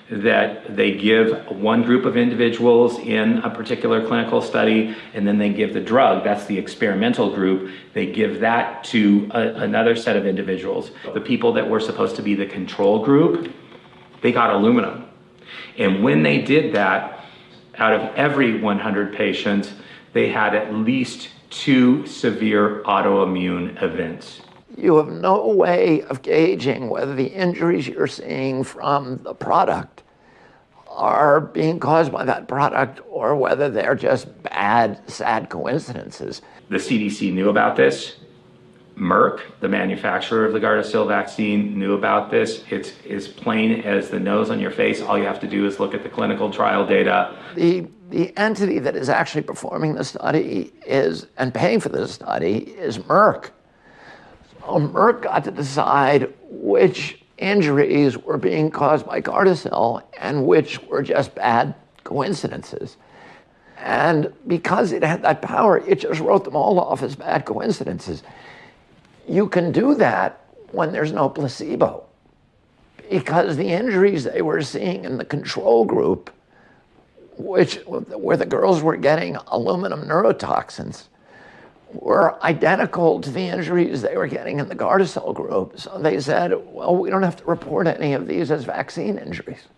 that they give one group of individuals in a particular clinical study, and then they give the drug. That's the experimental group. They give that to another set of individuals. The people that were supposed to be the control group, they got aluminum. And when they did that, out of every 100 patients, they had at least 2 severe autoimmune events. You have no way of gauging whether the injuries you're seeing from the product are being caused by that product or whether they're just bad, sad coincidences. The CDC knew about this. Merck, the manufacturer of the Gardasil vaccine, knew about this. It's as plain as the nose on your face. All you have to do is look at the clinical trial data. The entity that is actually performing the study and paying for the study is Merck. So Merck got to decide which injuries were being caused by Gardasil and which were just bad coincidences. And because it had that power, it just wrote them all off as bad coincidences. You can do that when there's no placebo, because the injuries they were seeing in the control group, where the girls were getting aluminum neurotoxins, were identical to the injuries they were getting in the Gardasil group. So they said, well, we don't have to report any of these as vaccine injuries.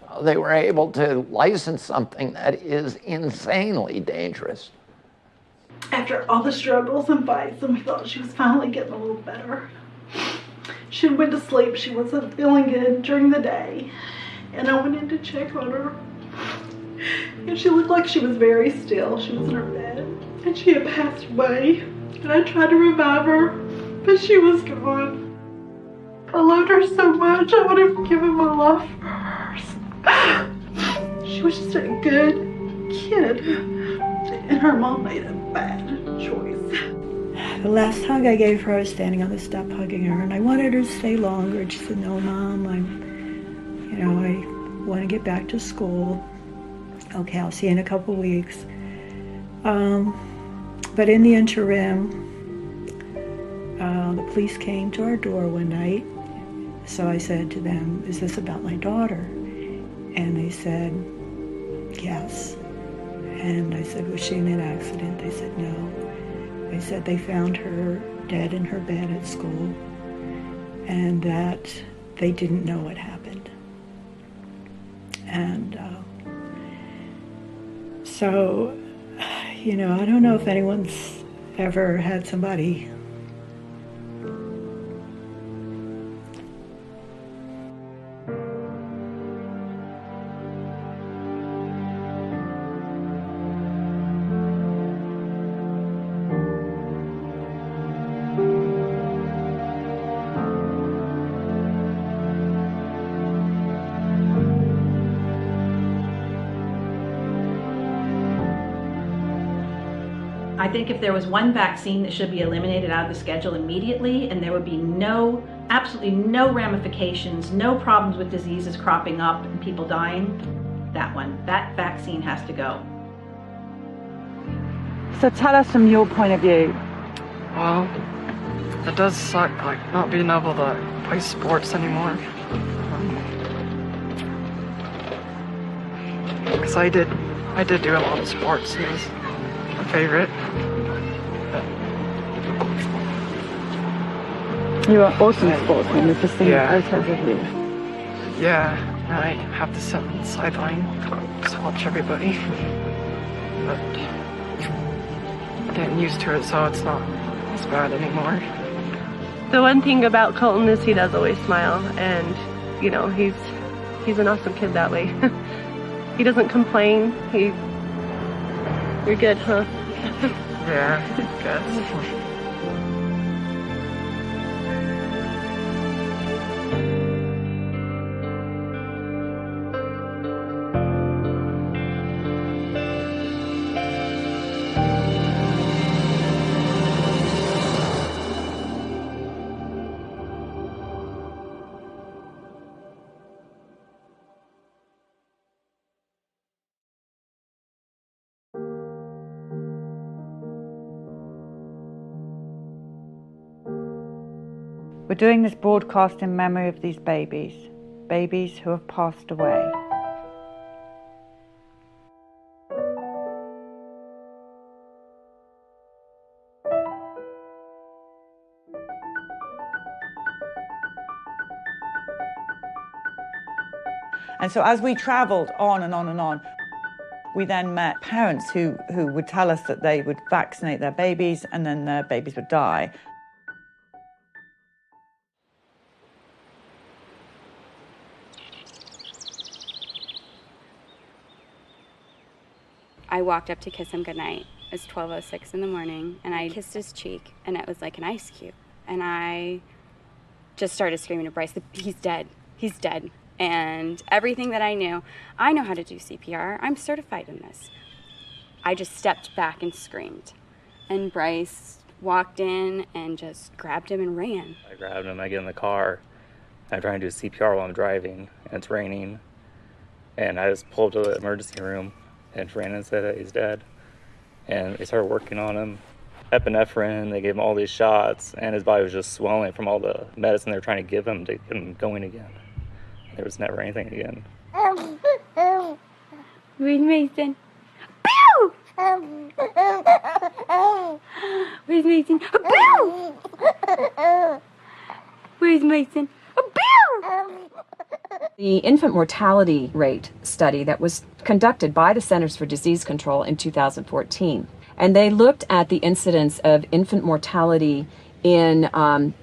So they were able to license something that is insanely dangerous. After all the struggles and fights, and we thought she was finally getting a little better, she went to sleep. She wasn't feeling good during the day, and I went in to check on her, and she looked like she was very still. She was in her bed, and she had passed away, and I tried to revive her, but she was gone. I loved her so much. I would have given my life for her. She was just a good kid, and her mom made a bad choice. The last hug I gave her, I was standing on the step hugging her, and I wanted her to stay longer. And she said, no, Mom, I want to get back to school. Okay, I'll see you in a couple weeks. But in the interim, the police came to our door one night. So I said to them, is this about my daughter? And they said, yes. And I said, was she in an accident? They said, no. They said they found her dead in her bed at school and that they didn't know what happened. And so, I don't know if anyone's ever had somebody I think if there was one vaccine that should be eliminated out of the schedule immediately, and there would be absolutely no ramifications, no problems with diseases cropping up and people dying, that vaccine has to go. So tell us from your point of view. Well, it does suck, not being able to play sports anymore. Because I did do a lot of sports, and it was my favorite. You are awesome sportsman. We've just seen photos of you. Yeah, I have to sit on the sideline, just watch everybody. But I'm getting used to it, so it's not as bad anymore. The one thing about Colton is he does always smile, and he's an awesome kid that way. He doesn't complain. You're good, huh? Yeah, good. We're doing this broadcast in memory of these babies who have passed away. And so as we travelled on and on and on, we then met parents who would tell us that they would vaccinate their babies and then their babies would die. I walked up to kiss him goodnight. It was 12:06 in the morning, and I kissed his cheek, and it was like an ice cube. And I just started screaming to Bryce, he's dead, he's dead. And everything that I know how to do CPR. I'm certified in this. I just stepped back and screamed. And Bryce walked in and just grabbed him and ran. I grabbed him, I get in the car, I'm trying to do CPR while I'm driving, and it's raining. And I just pulled to the emergency room, and Brandon said that he's dead. And they started working on him. Epinephrine, they gave him all these shots, and his body was just swelling from all the medicine they were trying to give him to get him going again. There was never anything again. Reed Mason. Pew! Where's Mason? Where's Mason? The infant mortality rate study that was conducted by the Centers for Disease Control in 2014, and they looked at the incidence of infant mortality in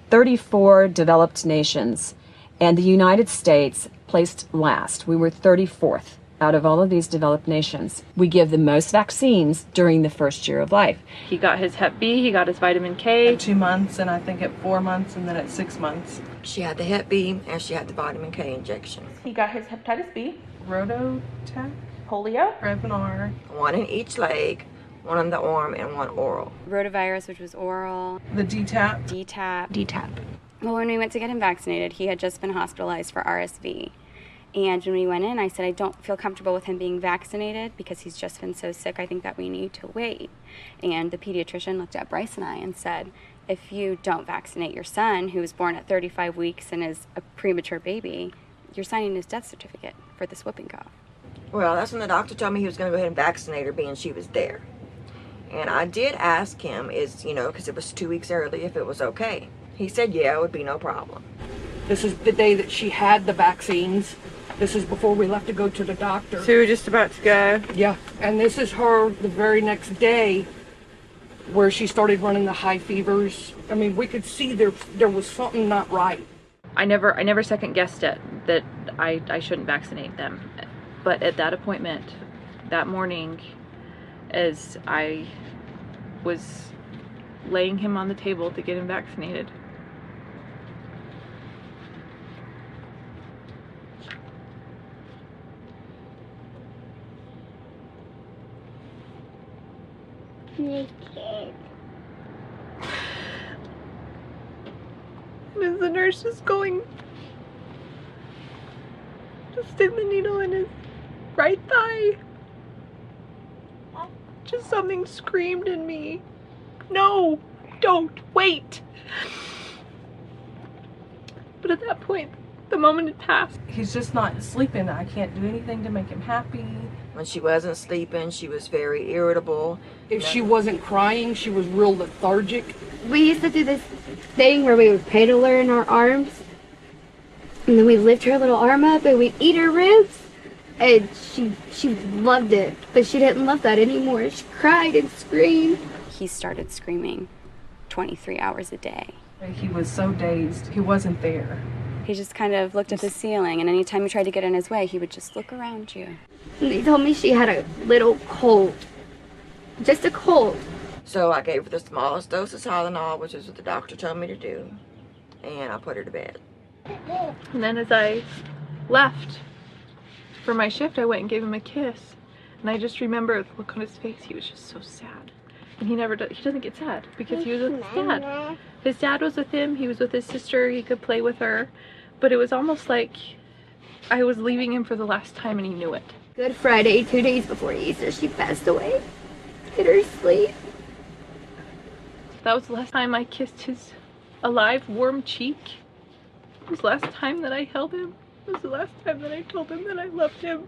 34 developed nations, and the United States placed last. We were 34th out of all of these developed nations. We give the most vaccines during the first year of life. He got his Hep B, he got his vitamin K. At 2 months, and I think at 4 months, and then at 6 months. She had the Hep B, and she had the vitamin K injection. He got his hepatitis B, Rototec, polio, Prevnar. 1 in each leg, 1 on the arm, and 1 oral. Rotavirus, which was oral. The DTaP. DTaP. Well, when we went to get him vaccinated, he had just been hospitalized for RSV. And when we went in, I said, I don't feel comfortable with him being vaccinated because he's just been so sick. I think that we need to wait. And the pediatrician looked at Bryce and I and said, if you don't vaccinate your son, who was born at 35 weeks and is a premature baby, you're signing his death certificate for this whooping cough. Well, that's when the doctor told me he was going to go ahead and vaccinate her, being she was there. And I did ask him, because it was 2 weeks early, if it was okay. He said, yeah, it would be no problem. This is the day that she had the vaccines. This is before we left to go to the doctor. So we were just about to go? Yeah, and this is her the very next day where she started running the high fevers. I mean, we could see there was something not right. I never second guessed it that I shouldn't vaccinate them. But at that appointment that morning, as I was laying him on the table to get him vaccinated, and as the nurse was going to stick the needle in his right thigh, just something screamed in me, no, don't, wait. But at that point, the moment had passed. He's just not sleeping. I can't do anything to make him happy. When she wasn't sleeping, she was very irritable. If she wasn't crying, she was real lethargic. We used to do this thing where we would cradle her in our arms, and then we'd lift her little arm up and we'd eat her ribs. And she loved it, but she didn't love that anymore. She cried and screamed. He started screaming 23 hours a day. He was so dazed. He wasn't there. He just kind of looked at the ceiling, and anytime you tried to get in his way, he would just look around you. And they told me she had a little cold. Just a cold. So I gave her the smallest dose of Tylenol, which is what the doctor told me to do, and I put her to bed. And then as I left for my shift, I went and gave him a kiss. And I just remember the look on his face. He was just so sad. And he doesn't get sad because he was with his dad. His dad was with him, he was with his sister, he could play with her. But it was almost like I was leaving him for the last time and he knew it. Good Friday, 2 days before Easter, she passed away in her sleep. That was the last time I kissed his alive, warm cheek. It was the last time that I held him. It was the last time that I told him that I loved him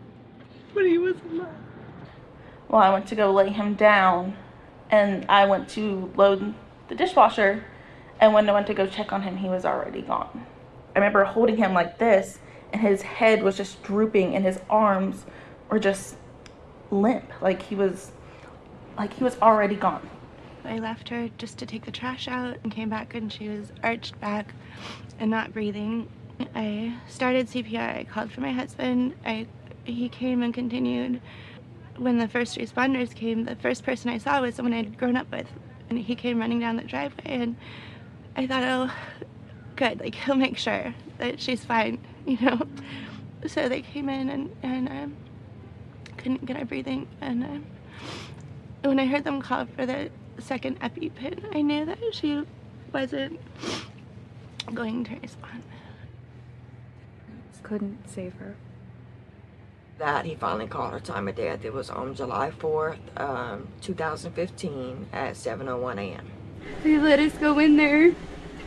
when he was alive. Well, I went to go lay him down, and I went to load the dishwasher, and when I went to go check on him, he was already gone. I remember holding him like this, and his head was just drooping, and his arms were just limp, like he was already gone. I left her just to take the trash out and came back and she was arched back and not breathing. I started CPR. I called for my husband. He came and continued. When the first responders came, the first person I saw was someone I'd grown up with. And he came running down the driveway and I thought, oh, good, like he'll make sure that she's fine, you know. So they came in and couldn't get her breathing. And when I heard them call for the second EpiPen, I knew that she wasn't going to respond. Couldn't save her. That he finally called her time of death. It was on July 4th, 2015 at 7:01 a.m. They let us go in there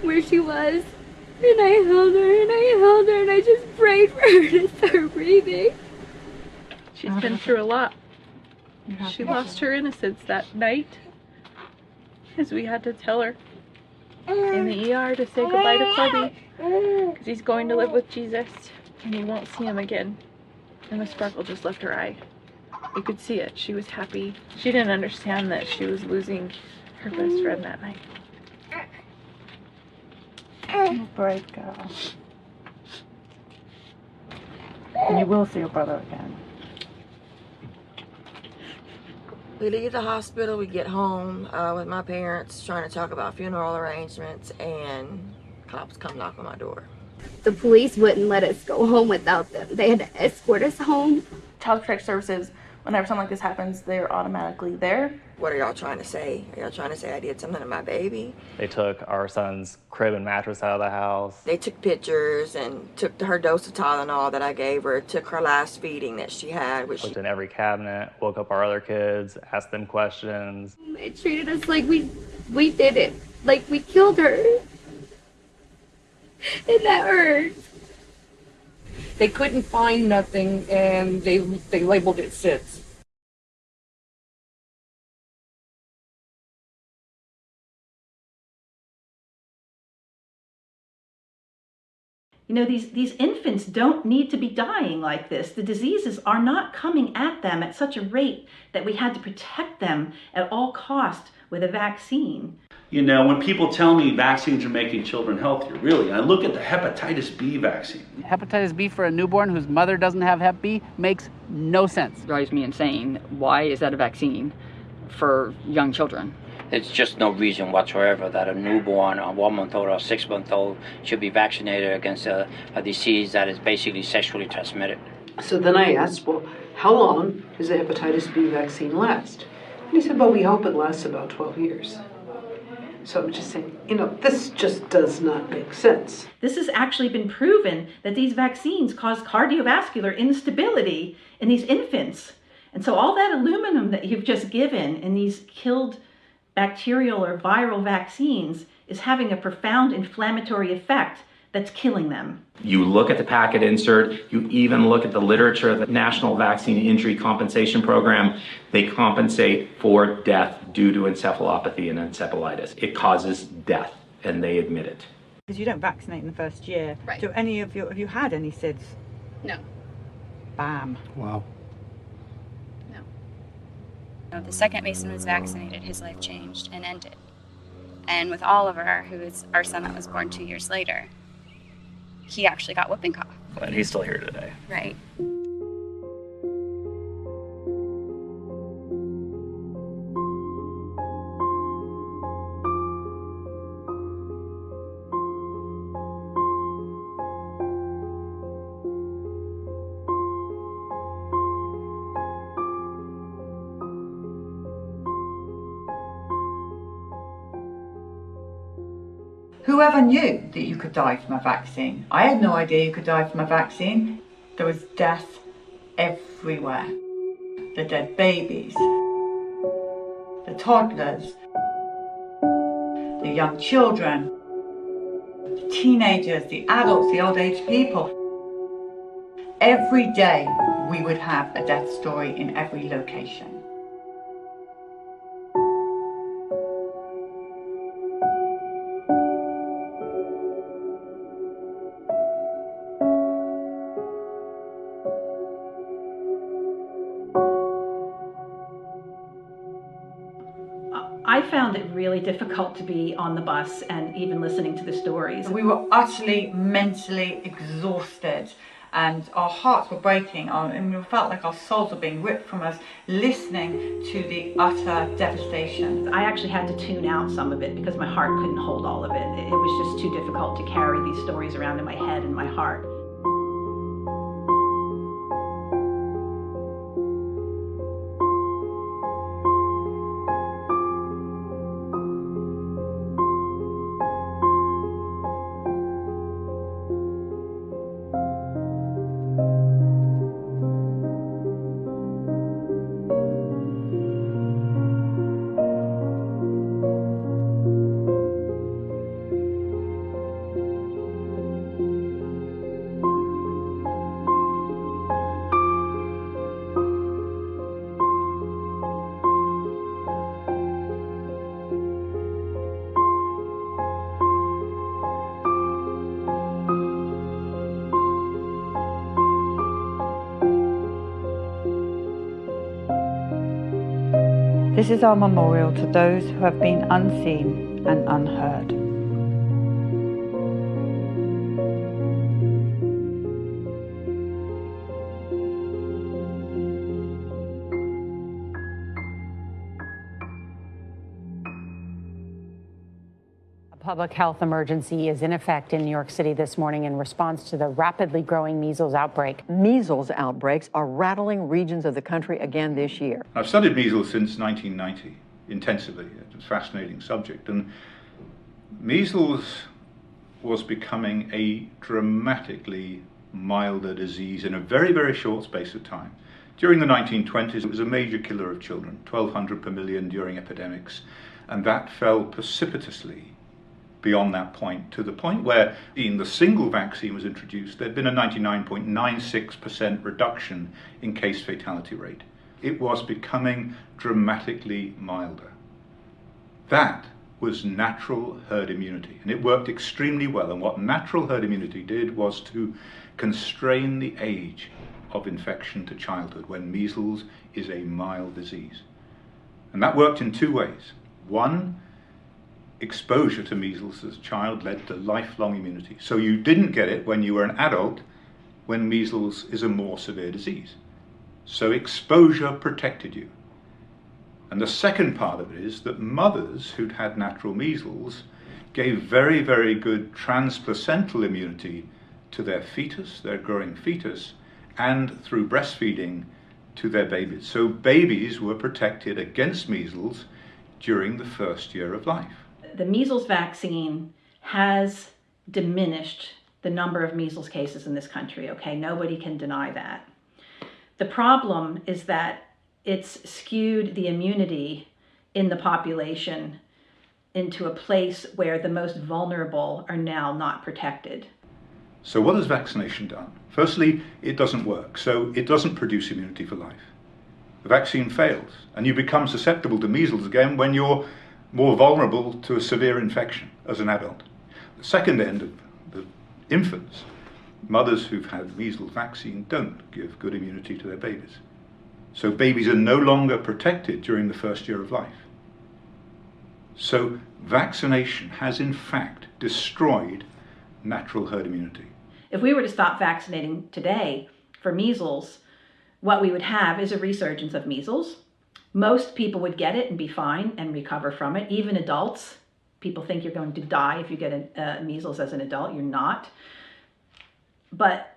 where she was, and I held her and I held her and I just prayed for her to start breathing. She's been through a lot. She lost her innocence that night is we had to tell her in the ER to say goodbye to Colby because he's going to live with Jesus and he won't see him again. And the sparkle just left her eye. You could see it. She was happy. She didn't understand that she was losing her best friend that night. Oh, brave girl. And you will see your brother again. We leave the hospital, we get home with my parents trying to talk about funeral arrangements, and cops come knock on my door. The police wouldn't let us go home without them. They had to escort us home. Child Protective Services, whenever something like this happens, they're automatically there. What are y'all trying to say? Are y'all trying to say I did something to my baby? They took our son's crib and mattress out of the house. They took pictures and took her dose of Tylenol that I gave her, took her last feeding that she had. Looked in every cabinet, woke up our other kids, asked them questions. They treated us like we did it, like we killed her. And that hurt. They couldn't find nothing, and they labeled it SIDS. You know, these infants don't need to be dying like this. The diseases are not coming at them at such a rate that we had to protect them at all cost with a vaccine. You know, when people tell me vaccines are making children healthier, really, I look at the hepatitis B vaccine. Hepatitis B for a newborn whose mother doesn't have Hep B makes no sense. Drives me insane. Why is that a vaccine for young children? There's just no reason whatsoever that a newborn, a 1-month-old or 6-month-old should be vaccinated against a disease that is basically sexually transmitted. So then I asked, well, how long does a hepatitis B vaccine last? And he said, well, we hope it lasts about 12 years. So I'm just saying, you know, this just does not make sense. This has actually been proven that these vaccines cause cardiovascular instability in these infants. And so all that aluminum that you've just given in these killed bacterial or viral vaccines is having a profound inflammatory effect that's killing them. You look at the packet insert, you even look at the literature of the National Vaccine Injury Compensation Program. They compensate for death due to encephalopathy and encephalitis. It causes death, and they admit it. Because you don't vaccinate in the first year. Right. Do any of you, have you had any SIDS? No. Bam. Wow. The second Mason was vaccinated, his life changed and ended. And with Oliver, who is our son that was born 2 years later, he actually got whooping cough. And he's still here today. Right. Whoever knew that you could die from a vaccine? I had no idea you could die from a vaccine. There was death everywhere. The dead babies, the toddlers, the young children, the teenagers, the adults, the old age people. Every day we would have a death story in every location. I found it really difficult to be on the bus and even listening to the stories. We were utterly mentally exhausted and our hearts were breaking and we felt like our souls were being ripped from us listening to the utter devastation. I actually had to tune out some of it because my heart couldn't hold all of it. It was just too difficult to carry these stories around in my head and my heart. This is our memorial to those who have been unseen and unheard. Public health emergency is in effect in New York City this morning in response to the rapidly growing measles outbreak. Measles outbreaks are rattling regions of the country again this year. I've studied measles since 1990 intensively. It's a fascinating subject. And measles was becoming a dramatically milder disease in a very, very short space of time. During the 1920s, it was a major killer of children, 1,200 per million during epidemics, and that fell precipitously beyond that point, to the point where in the single vaccine was introduced, there'd been a 99.96% reduction in case fatality rate. It was becoming dramatically milder. That was natural herd immunity, and it worked extremely well. And what natural herd immunity did was to constrain the age of infection to childhood, when measles is a mild disease. And that worked in two ways. One, exposure to measles as a child led to lifelong immunity. So you didn't get it when you were an adult, when measles is a more severe disease. So exposure protected you. And the second part of it is that mothers who'd had natural measles gave very, very good transplacental immunity to their fetus, their growing fetus, and through breastfeeding to their babies. So babies were protected against measles during the first year of life. The measles vaccine has diminished the number of measles cases in this country, okay? Nobody can deny that. The problem is that it's skewed the immunity in the population into a place where the most vulnerable are now not protected. So what has vaccination done? Firstly, it doesn't work, so it doesn't produce immunity for life. The vaccine fails, and you become susceptible to measles again when you're more vulnerable to a severe infection as an adult. The second end of the infants, mothers who've had measles vaccine don't give good immunity to their babies. So babies are no longer protected during the first year of life. So vaccination has in fact destroyed natural herd immunity. If we were to stop vaccinating today for measles, what we would have is a resurgence of measles. Most people would get it and be fine and recover from it, even adults. People think you're going to die if you get measles as an adult. You're not. But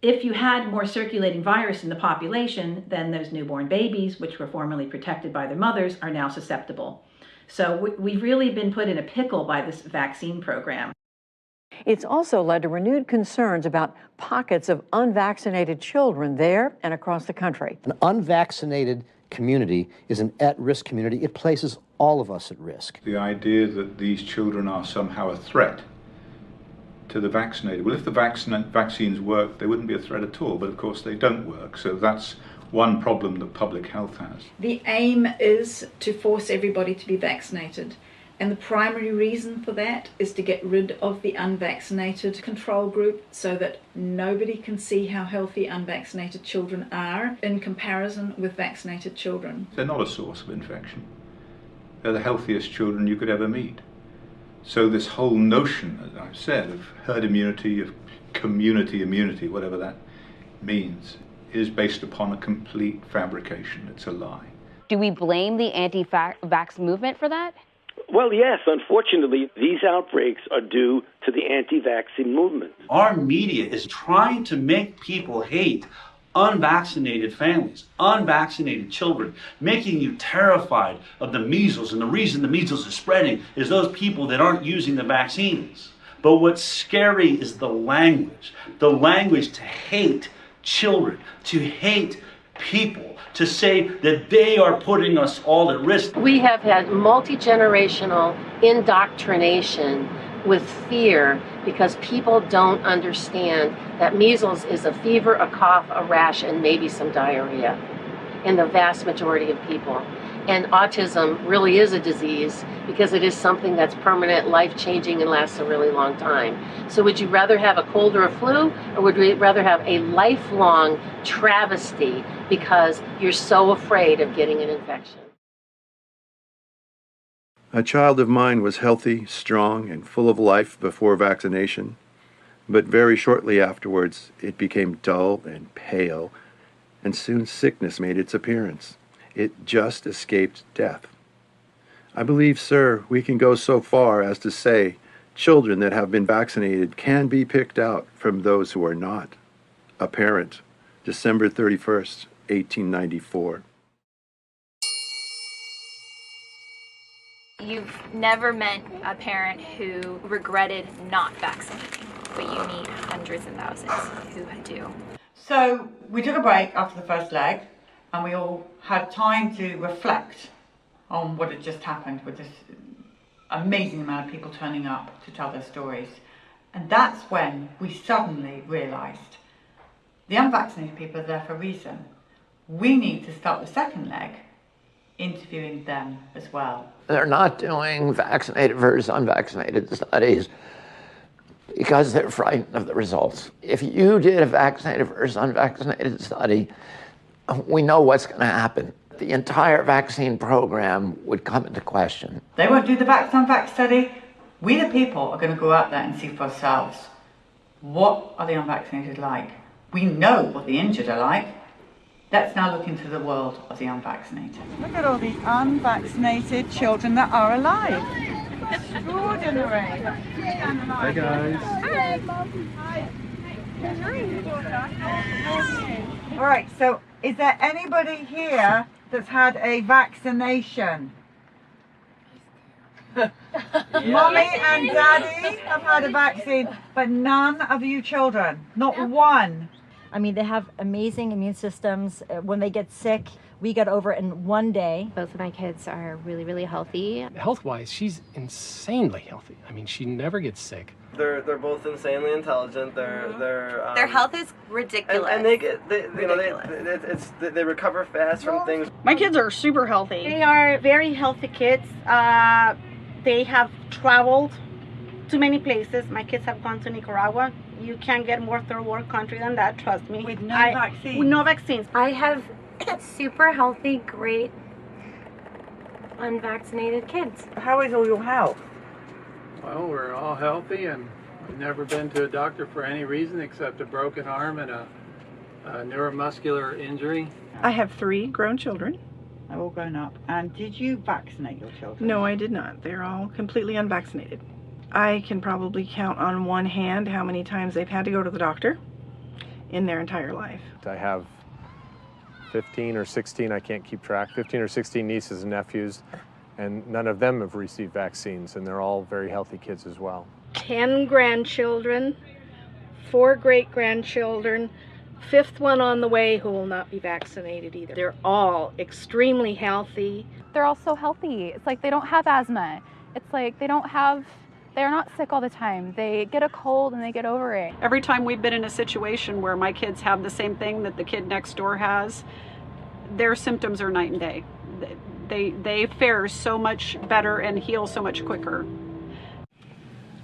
if you had more circulating virus in the population, then those newborn babies, which were formerly protected by their mothers, are now susceptible. So we've really been put in a pickle by this vaccine program. It's also led to renewed concerns about pockets of unvaccinated children there and across the country. An unvaccinated community is an at-risk community. It places all of us at risk. The idea that these children are somehow a threat to the vaccinated. Well, if the vaccines work, they wouldn't be a threat at all, but of course they don't work. So that's one problem that public health has. The aim is to force everybody to be vaccinated. And the primary reason for that is to get rid of the unvaccinated control group so that nobody can see how healthy unvaccinated children are in comparison with vaccinated children. They're not a source of infection. They're the healthiest children you could ever meet. So this whole notion, as I've said, of herd immunity, of community immunity, whatever that means, is based upon a complete fabrication. It's a lie. Do we blame the anti-vax movement for that? Well, yes. Unfortunately, these outbreaks are due to the anti-vaccine movement. Our media is trying to make people hate unvaccinated families, unvaccinated children, making you terrified of the measles. And the reason the measles are spreading is those people that aren't using the vaccines. But what's scary is the language to hate children, to hate people, to say that they are putting us all at risk. We have had multi-generational indoctrination with fear because people don't understand that measles is a fever, a cough, a rash, and maybe some diarrhea in the vast majority of people. And autism really is a disease because it is something that's permanent, life-changing, and lasts a really long time. So would you rather have a cold or a flu, or would you rather have a lifelong travesty because you're so afraid of getting an infection? A child of mine was healthy, strong, and full of life before vaccination, but very shortly afterwards it became dull and pale, and soon sickness made its appearance. It just escaped death. I believe, sir, we can go so far as to say children that have been vaccinated can be picked out from those who are not. A parent, December 31st, 1894. You've never met a parent who regretted not vaccinating, but you meet hundreds and thousands who do. So we took a break after the first leg and we all had time to reflect on what had just happened with this amazing amount of people turning up to tell their stories. And that's when we suddenly realised the unvaccinated people are there for a reason. We need to start the second leg interviewing them as well. They're not doing vaccinated versus unvaccinated studies because they're frightened of the results. If you did a vaccinated versus unvaccinated study, we know what's going to happen. The entire vaccine program would come into question. They won't do the vax-unvax study. We the people are going to go out there and see for ourselves. What are the unvaccinated like? We know what the injured are like. Let's now look into the world of the unvaccinated. Look at all the unvaccinated children that are alive. Extraordinary. Hi guys. All right, so is there anybody here that's had a vaccination? Mommy and Daddy have had a vaccine, but none of you children, not one. I mean, they have amazing immune systems. When they get sick, we get over it in one day. Both of my kids are really, really healthy. Health-wise, she's insanely healthy. I mean, she never gets sick. They're both insanely intelligent. Their health is ridiculous. And they recover fast from things. My kids are super healthy. They are very healthy kids. They have traveled to many places. My kids have gone to Nicaragua. You can't get more third world country than that, trust me. With no vaccines. With no vaccines. I have super healthy, great, unvaccinated kids. How is all your health? Well, we're all healthy, and I've never been to a doctor for any reason except a broken arm and a neuromuscular injury. I have 3 grown children. They're all grown up. And did you vaccinate your children? No, I did not. They're all completely unvaccinated. I can probably count on one hand how many times they've had to go to the doctor in their entire life. I have 15 or 16, I can't keep track, 15 or 16 nieces and nephews, and none of them have received vaccines, and they're all very healthy kids as well. 10 grandchildren, 4 great-grandchildren, 5th one on the way who will not be vaccinated either. They're all extremely healthy. They're all so healthy. It's like they don't have asthma. It's like they're not sick all the time. They get a cold and they get over it. Every time we've been in a situation where my kids have the same thing that the kid next door has, their symptoms are night and day. They fare so much better and heal so much quicker.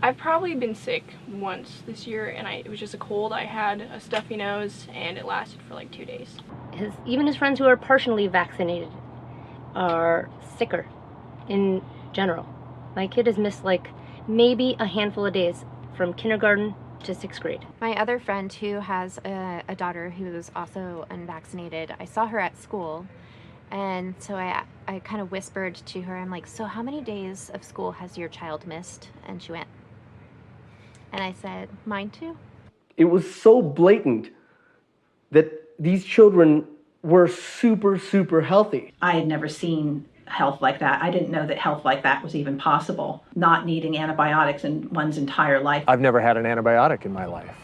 I've probably been sick once this year, and it was just a cold. I had a stuffy nose, and it lasted for like 2 days. Even his friends who are partially vaccinated are sicker in general. My kid has missed like maybe a handful of days from kindergarten to 6th grade. My other friend who has a daughter who is also unvaccinated, I saw her at school, and so I kind of whispered to her, I'm like, so how many days of school has your child missed? And she went, and I said, mine too. It was so blatant that these children were super, super healthy. I had never seen health like that. I didn't know that health like that was even possible, not needing antibiotics in one's entire life. I've never had an antibiotic in my life.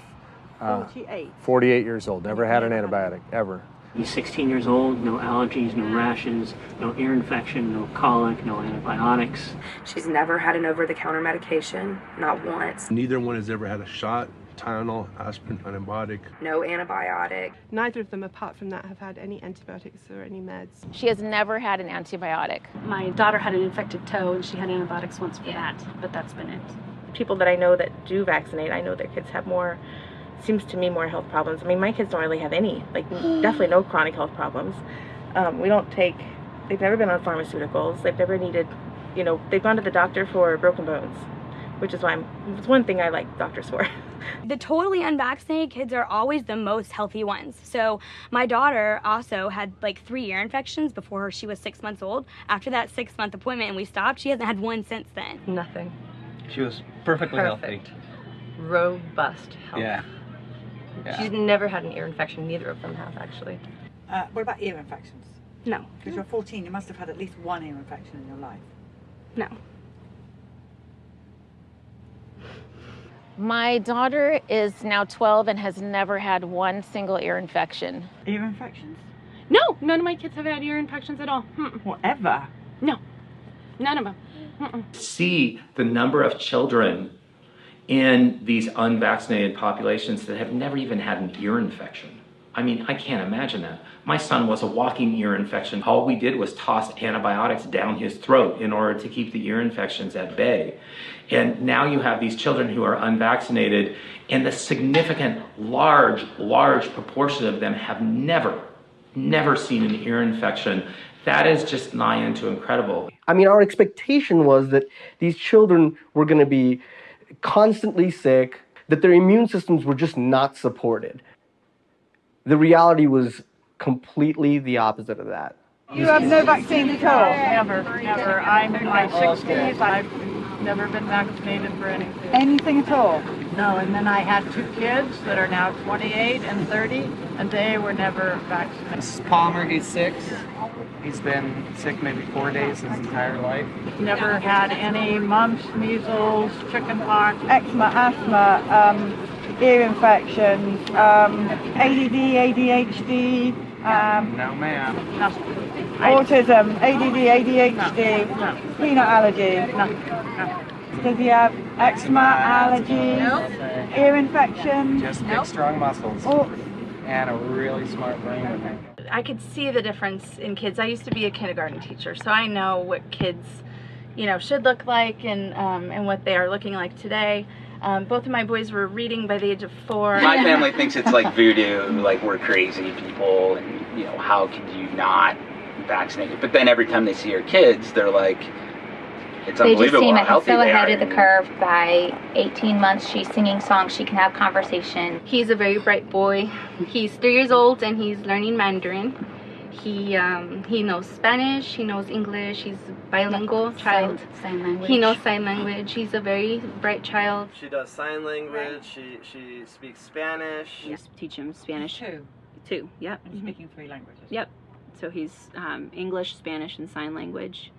48 years old, never had an antibiotic, ever. He's 16 years old, no allergies, no rashes, no ear infection, no colic, no antibiotics. She's never had an over-the-counter medication, not once. Neither one has ever had a shot, Tylenol, aspirin, antibiotic. No antibiotic. Neither of them, apart from that, have had any antibiotics or any meds. She has never had an antibiotic. My daughter had an infected toe, and she had antibiotics once for that, but that's been it. People that I know that do vaccinate, I know their kids have more, seems to me, more health problems. I mean, my kids don't really have any, like definitely no chronic health problems. They've never been on pharmaceuticals. They've never needed you know, they've gone to the doctor for broken bones, which is why it's one thing I like doctors for. The totally unvaccinated kids are always the most healthy ones. So my daughter also had like 3 ear infections before she was 6 months old. After that 6-month appointment and we stopped, she hasn't had one since then. Nothing. She was perfectly healthy. Robust health. Yeah. She's never had an ear infection. Neither of them have, actually. What about ear infections? No. Because you're 14, you must have had at least one ear infection in your life. No. My daughter is now 12 and has never had one single ear infection. Ear infections? No, none of my kids have had ear infections at all. Whatever. No, none of them. See the number of children in these unvaccinated populations that have never even had an ear infection. I mean, I can't imagine that. My son was a walking ear infection. All we did was toss antibiotics down his throat in order to keep the ear infections at bay. And now you have these children who are unvaccinated, and the significant, large proportion of them have never seen an ear infection. That is just nigh into incredible. I mean, our expectation was that these children were going to be constantly sick, that their immune systems were just not supported. The reality was completely the opposite of that. You have no vaccine at all? Never. I'm in my 60s. I've never been vaccinated for anything. Anything at all? No, and then I had 2 kids that are now 28 and 30, and they were never vaccinated. This is Palmer, he's 6. He's been sick maybe 4 days his entire life. Never had any mumps, measles, chickenpox, Eczema, asthma, ear infections, ADD, ADHD, no ma'am. autism, ADD, ADHD, peanut allergy. Does he have eczema, allergies, ear infection? Just big, strong muscles. And a really smart brain. I could see the difference in kids. I used to be a kindergarten teacher, so I know what kids, you know, should look like and what they are looking like today. Both of my boys were reading by the age of 4. My family thinks it's like voodoo, like we're crazy people, and you know, how can you not vaccinate it? But then every time they see our kids, they're like, it's they just unbelievable seem how healthy so they ahead are. of the curve. By 18 months, she's singing songs, she can have conversation. He's a very bright boy. He's 3 years old and he's learning Mandarin. He knows Spanish, he knows English, he's a bilingual child. Sign language. He knows sign language. He's a very bright child. She does sign language, she speaks Spanish. Yes, teach him Spanish. 2, yep. He's speaking 3 languages. Yep. So he's English, Spanish, and sign language.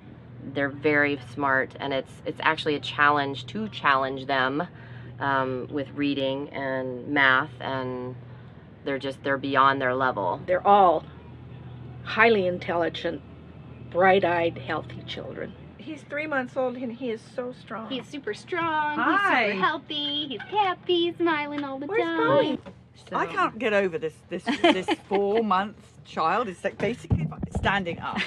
They're very smart, and it's actually a challenge to challenge them with reading and math, and they're beyond their level. They're all highly intelligent, bright-eyed, healthy children. He's 3 months old and he is so strong. He's super strong. Hi. He's super healthy. He's happy, smiling all the Where's time. Bowie? I can't get over this 4-month child is like basically standing up.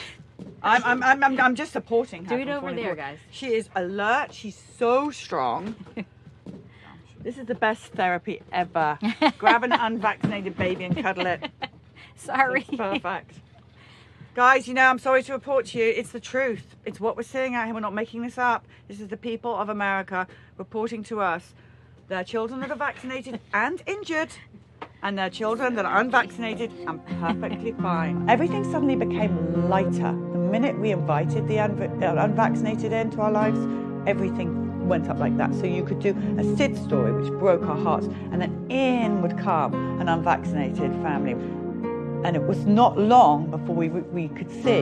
I'm just supporting her. Do it over there, guys. She is alert. She's so strong. This is the best therapy ever. Grab an unvaccinated baby and cuddle it. Sorry. It's perfect. Guys, you know, I'm sorry to report to you, it's the truth. It's what we're seeing out here. We're not making this up. This is the people of America reporting to us their children that are vaccinated and injured, and their children that are unvaccinated and perfectly fine. Everything suddenly became lighter. The minute we invited the unvaccinated into our lives, everything went up like that. So you could do a SID story, which broke our hearts, and then in would come an unvaccinated family. And it was not long before we could see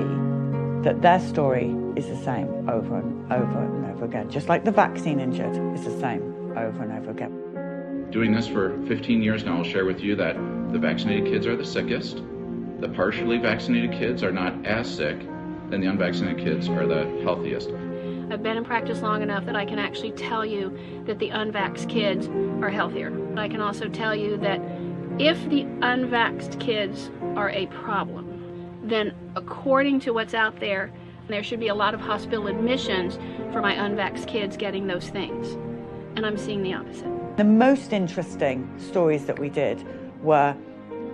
that their story is the same over and over and over again. Just like the vaccine injured is the same over and over again. Doing this for 15 years now, I'll share with you that the vaccinated kids are the sickest. The partially vaccinated kids are not as sick, and the unvaccinated kids are the healthiest. I've been in practice long enough that I can actually tell you that the unvaxxed kids are healthier. I can also tell you that if the unvaxxed kids are a problem, then according to what's out there, there should be a lot of hospital admissions for my unvaxxed kids getting those things. And I'm seeing the opposite. The most interesting stories that we did were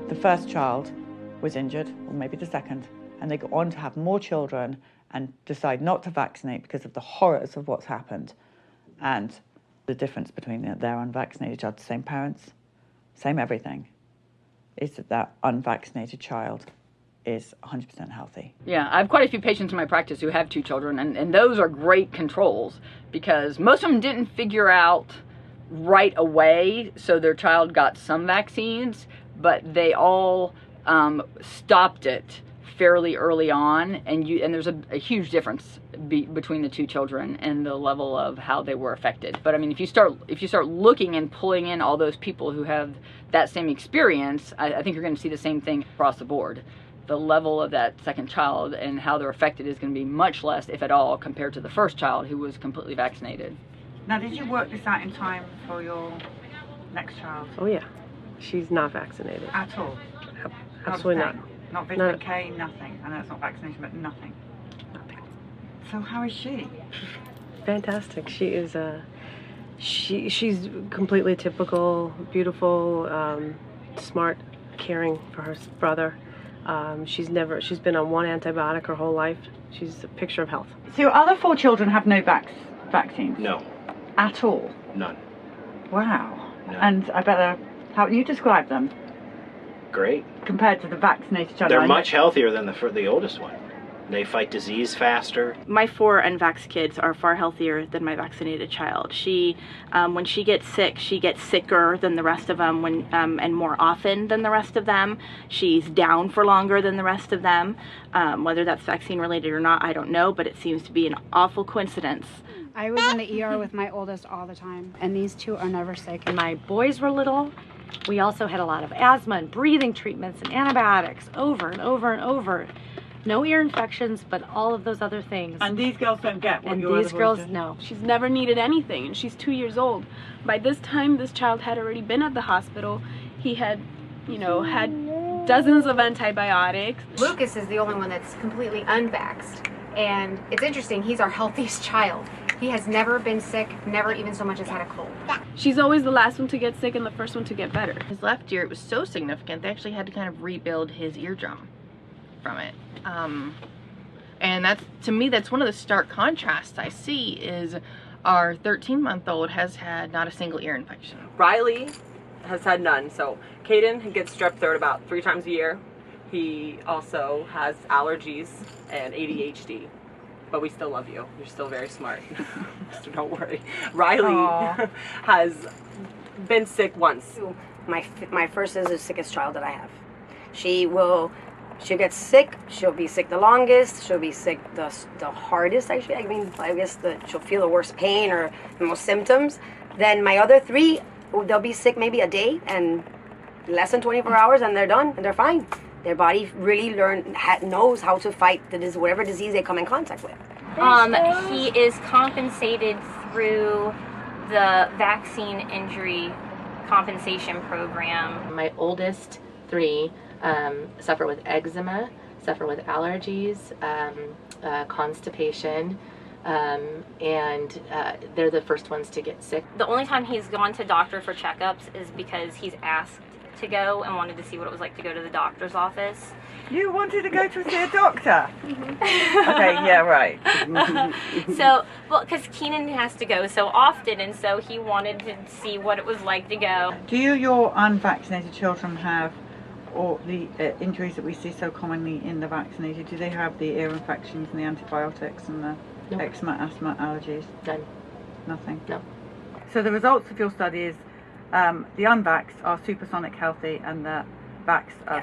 the first child was injured, or maybe the second, and they go on to have more children and decide not to vaccinate because of the horrors of what's happened. And the difference between their unvaccinated child, the same parents, same everything, is that unvaccinated child is 100% healthy. Yeah, I have quite a few patients in my practice who have 2 children, and those are great controls because most of them didn't figure out right away, so their child got some vaccines, but they all stopped it fairly early on, and there's a huge difference between the 2 children and the level of how they were affected. But I mean, if you start looking and pulling in all those people who have that same experience, I think you're going to see the same thing across the board. The level of that second child and how they're affected is going to be much less, if at all, compared to the first child who was completely vaccinated. Now, did you work this out in time for your next child? Oh yeah, she's not vaccinated. At all? Absolutely not. Not vitamin K, nothing. I know it's not vaccination, but nothing. Nothing. So how is she? Fantastic. She is she's completely typical, beautiful, smart, caring for her brother. She's been on 1 antibiotic her whole life. She's a picture of health. So your other 4 children have no vaccines? No. At all? None. Wow. No. And I bet how would you describe them? Great. Compared to the vaccinated child? They're much healthier than the oldest one. They fight disease faster. My 4 unvaxxed kids are far healthier than my vaccinated child. She, when she gets sick, she gets sicker than the rest of them and more often than the rest of them. She's down for longer than the rest of them. Whether that's vaccine related or not, I don't know, but it seems to be an awful coincidence. I was in the ER with my oldest all the time, and these 2 are never sick. When my boys were little, we also had a lot of asthma and breathing treatments and antibiotics over and over and over. No ear infections, but all of those other things. And these girls don't get what your these girls, no. She's never needed anything, and she's 2 years old. By this time, this child had already been at the hospital. He had, had dozens of antibiotics. Lucas is the only one that's completely unvaxxed. And it's interesting, he's our healthiest child. He has never been sick, never even so much as had a cold. She's always the last one to get sick and the first one to get better. His left ear, it was so significant, they actually had to kind of rebuild his eardrum from it. And that's, to me, that's one of the stark contrasts I see is our 13-month-old has had not a single ear infection. Riley has had none. So Caden gets strep throat about 3 times a year. He also has allergies and ADHD. But we still love you. You're still very smart. So don't worry. Riley has been sick once. My first is the sickest child that I have. She'll get sick. She'll be sick the longest. She'll be sick the hardest, actually. I mean, I guess she'll feel the worst pain or the most symptoms. Then my other 3, they'll be sick maybe a day and less than 24 hours and they're done and they're fine. Their body really knows how to fight whatever disease they come in contact with. He is compensated through the vaccine injury compensation program. My oldest 3 suffer with eczema, suffer with allergies, constipation, and they're the first ones to get sick. The only time he's gone to doctor for checkups is because he's asked to go and wanted to see what it was like to go to the doctor's office. You wanted to go to see a doctor? Okay, yeah, right. So, well, because Keenan has to go so often, and so he wanted to see what it was like to go. Do your unvaccinated children have all the injuries that we see so commonly in the vaccinated? Do they have the ear infections and the antibiotics and the eczema, asthma, allergies? None. Nothing? No. So the results of your study is the unvaxxed are supersonic healthy and the vaxxed are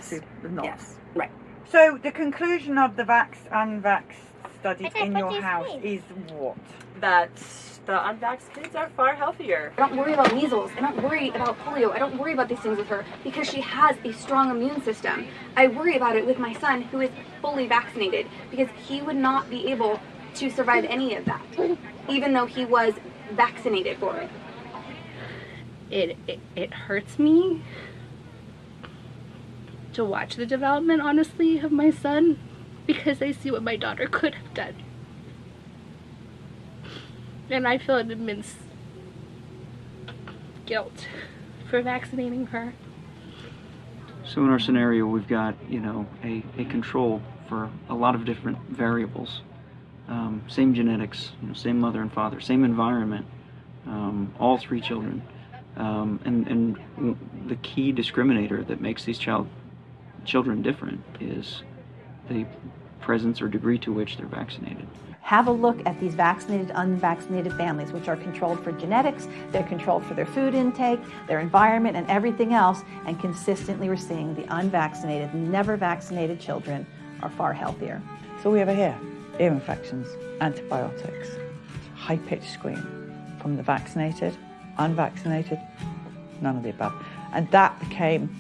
not. Yes, right. So the conclusion of the unvaxxed studies in your house is what? That the unvaxxed kids are far healthier. I don't worry about measles. I don't worry about polio. I don't worry about these things with her because she has a strong immune system. I worry about it with my son who is fully vaccinated because he would not be able to survive any of that, even though he was vaccinated for it. It hurts me to watch the development, honestly, of my son because I see what my daughter could have done. And I feel an immense guilt for vaccinating her. So in our scenario, we've got, a control for a lot of different variables. Same genetics, same mother and father, same environment, all 3 children. And the key discriminator that makes these children different is the presence or degree to which they're vaccinated. Have a look at these vaccinated, unvaccinated families, which are controlled for genetics, they're controlled for their food intake, their environment, and everything else, and consistently we're seeing the unvaccinated, never vaccinated children are far healthier. So we have here, ear infections, antibiotics, high-pitched scream from the vaccinated, unvaccinated, none of the above. And that became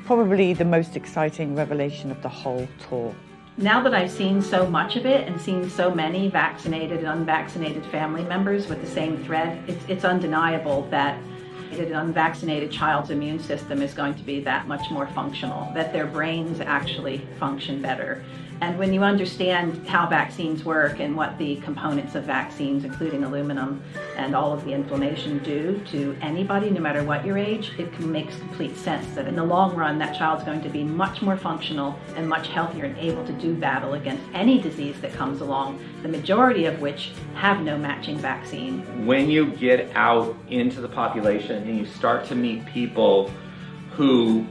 probably the most exciting revelation of the whole tour. Now that I've seen so much of it and seen so many vaccinated and unvaccinated family members with the same thread, it's undeniable that an unvaccinated child's immune system is going to be that much more functional, that their brains actually function better. And when you understand how vaccines work and what the components of vaccines, including aluminum and all of the inflammation, do to anybody, no matter what your age, it makes complete sense that in the long run, that child's going to be much more functional and much healthier and able to do battle against any disease that comes along, the majority of which have no matching vaccine. When you get out into the population and you start to meet people who,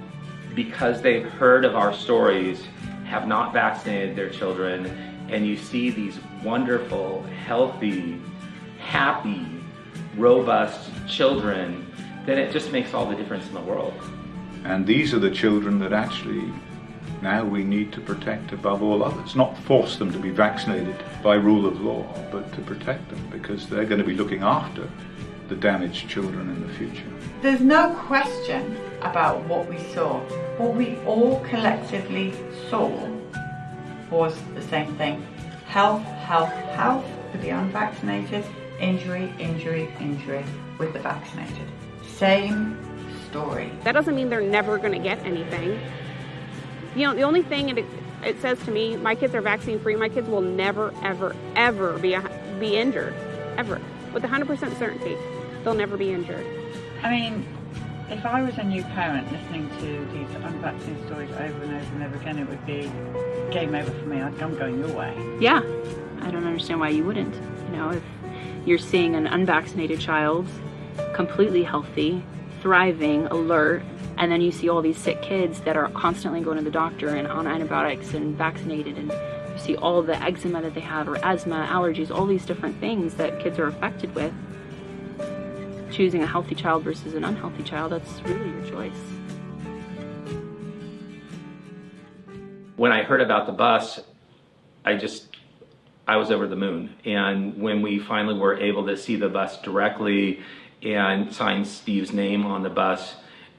because they've heard of our stories, have not vaccinated their children, and you see these wonderful, healthy, happy, robust children, then it just makes all the difference in the world. And these are the children that actually now we need to protect above all others. Not force them to be vaccinated by rule of law, but to protect them, because they're going to be looking after the damaged children in the future. There's no question about what we saw. What we all collectively saw was the same thing. Health, health, health with the unvaccinated, injury, injury, injury with the vaccinated. Same story. That doesn't mean they're never going to get anything. You know, the only thing it says to me, my kids are vaccine free. My kids will never, ever, ever be injured, ever. With 100% certainty, they'll never be injured. I mean, if I was a new parent listening to these unvaccinated stories over and over and over again, it would be game over for me. I'm going your way. Yeah, I don't understand why you wouldn't. You know, if you're seeing an unvaccinated child completely healthy, thriving, alert, and then you see all these sick kids that are constantly going to the doctor and on antibiotics and vaccinated, and you see all the eczema that they have, or asthma, allergies, all these different things that kids are affected with. Choosing a healthy child versus an unhealthy child, that's really your choice. When I heard about the bus, I was over the moon. And when we finally were able to see the bus directly and sign Steve's name on the bus,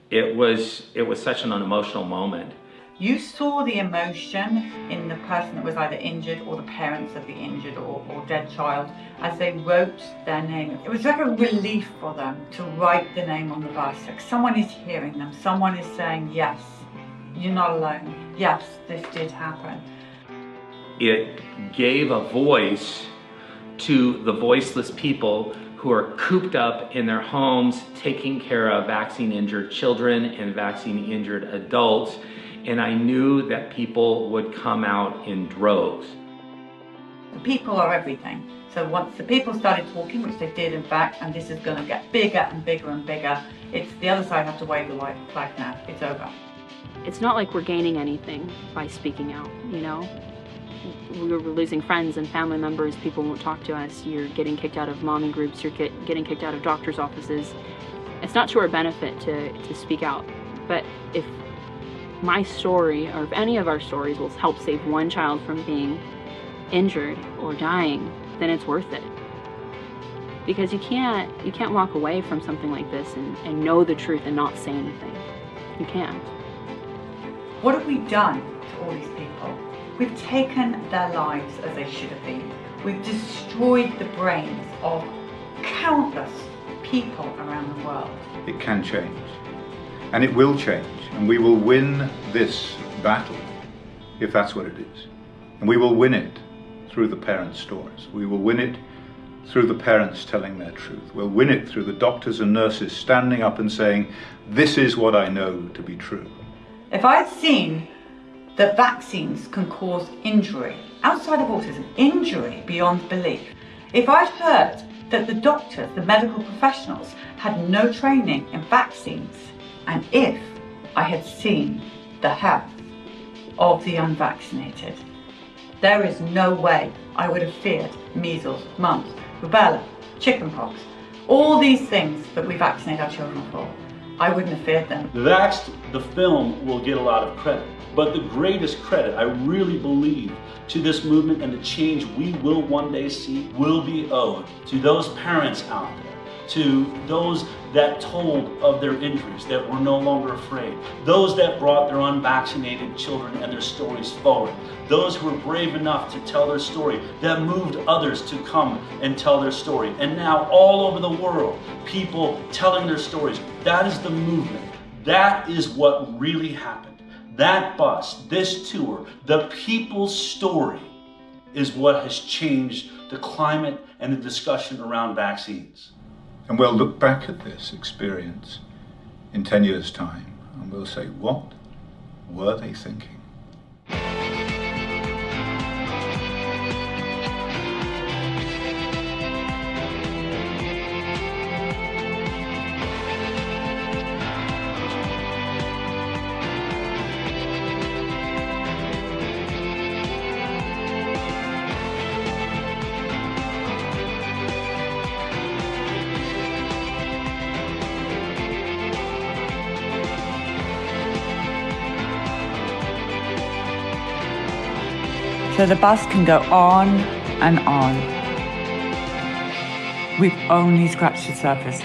it was such an emotional moment. You saw the emotion in the person that was either injured or the parents of the injured or dead child as they wrote their name. It was like a relief for them to write the name on the bus. Like someone is hearing them, someone is saying, yes, you're not alone. Yes, this did happen. It gave a voice to the voiceless people who are cooped up in their homes, taking care of vaccine-injured children and vaccine-injured adults. And I knew that people would come out in droves. The people are everything. So once the people started talking, which they did in fact, and this is going to get bigger and bigger and bigger, it's the other side have to wave the white flag now. It's over. It's not like we're gaining anything by speaking out, you know? We're losing friends and family members, people won't talk to us, you're getting kicked out of mommy groups, you're getting kicked out of doctor's offices. It's not to our benefit to speak out, but if my story, or if any of our stories will help save one child from being injured or dying, then it's worth it. Because you can't walk away from something like this and know the truth and not say anything. You can't. What have we done to all these people? We've taken their lives as they should have been. We've destroyed the brains of countless people around the world. It can change, and it will change, and we will win this battle, if that's what it is. And we will win it through the parents' stories. We will win it through the parents telling their truth. We'll win it through the doctors and nurses standing up and saying, this is what I know to be true. If I had seen that vaccines can cause injury, outside of autism, injury beyond belief. If I'd heard that the doctors, the medical professionals, had no training in vaccines, and if I had seen the health of the unvaccinated, there is no way I would have feared measles, mumps, rubella, chickenpox, all these things that we vaccinate our children for. I wouldn't have feared them. Vaxxed, the film, will get a lot of credit, but the greatest credit, I really believe, to this movement and the change we will one day see will be owed to those parents out there, to those that told of their injuries, that were no longer afraid, those that brought their unvaccinated children and their stories forward, those who were brave enough to tell their story, that moved others to come and tell their story. And now all over the world, people telling their stories. That is the movement. That is what really happened. That bus, this tour, the people's story is what has changed the climate and the discussion around vaccines. And we'll look back at this experience in 10 years' time and we'll say, what were they thinking? So the bus can go on and on. We've only scratched the surface.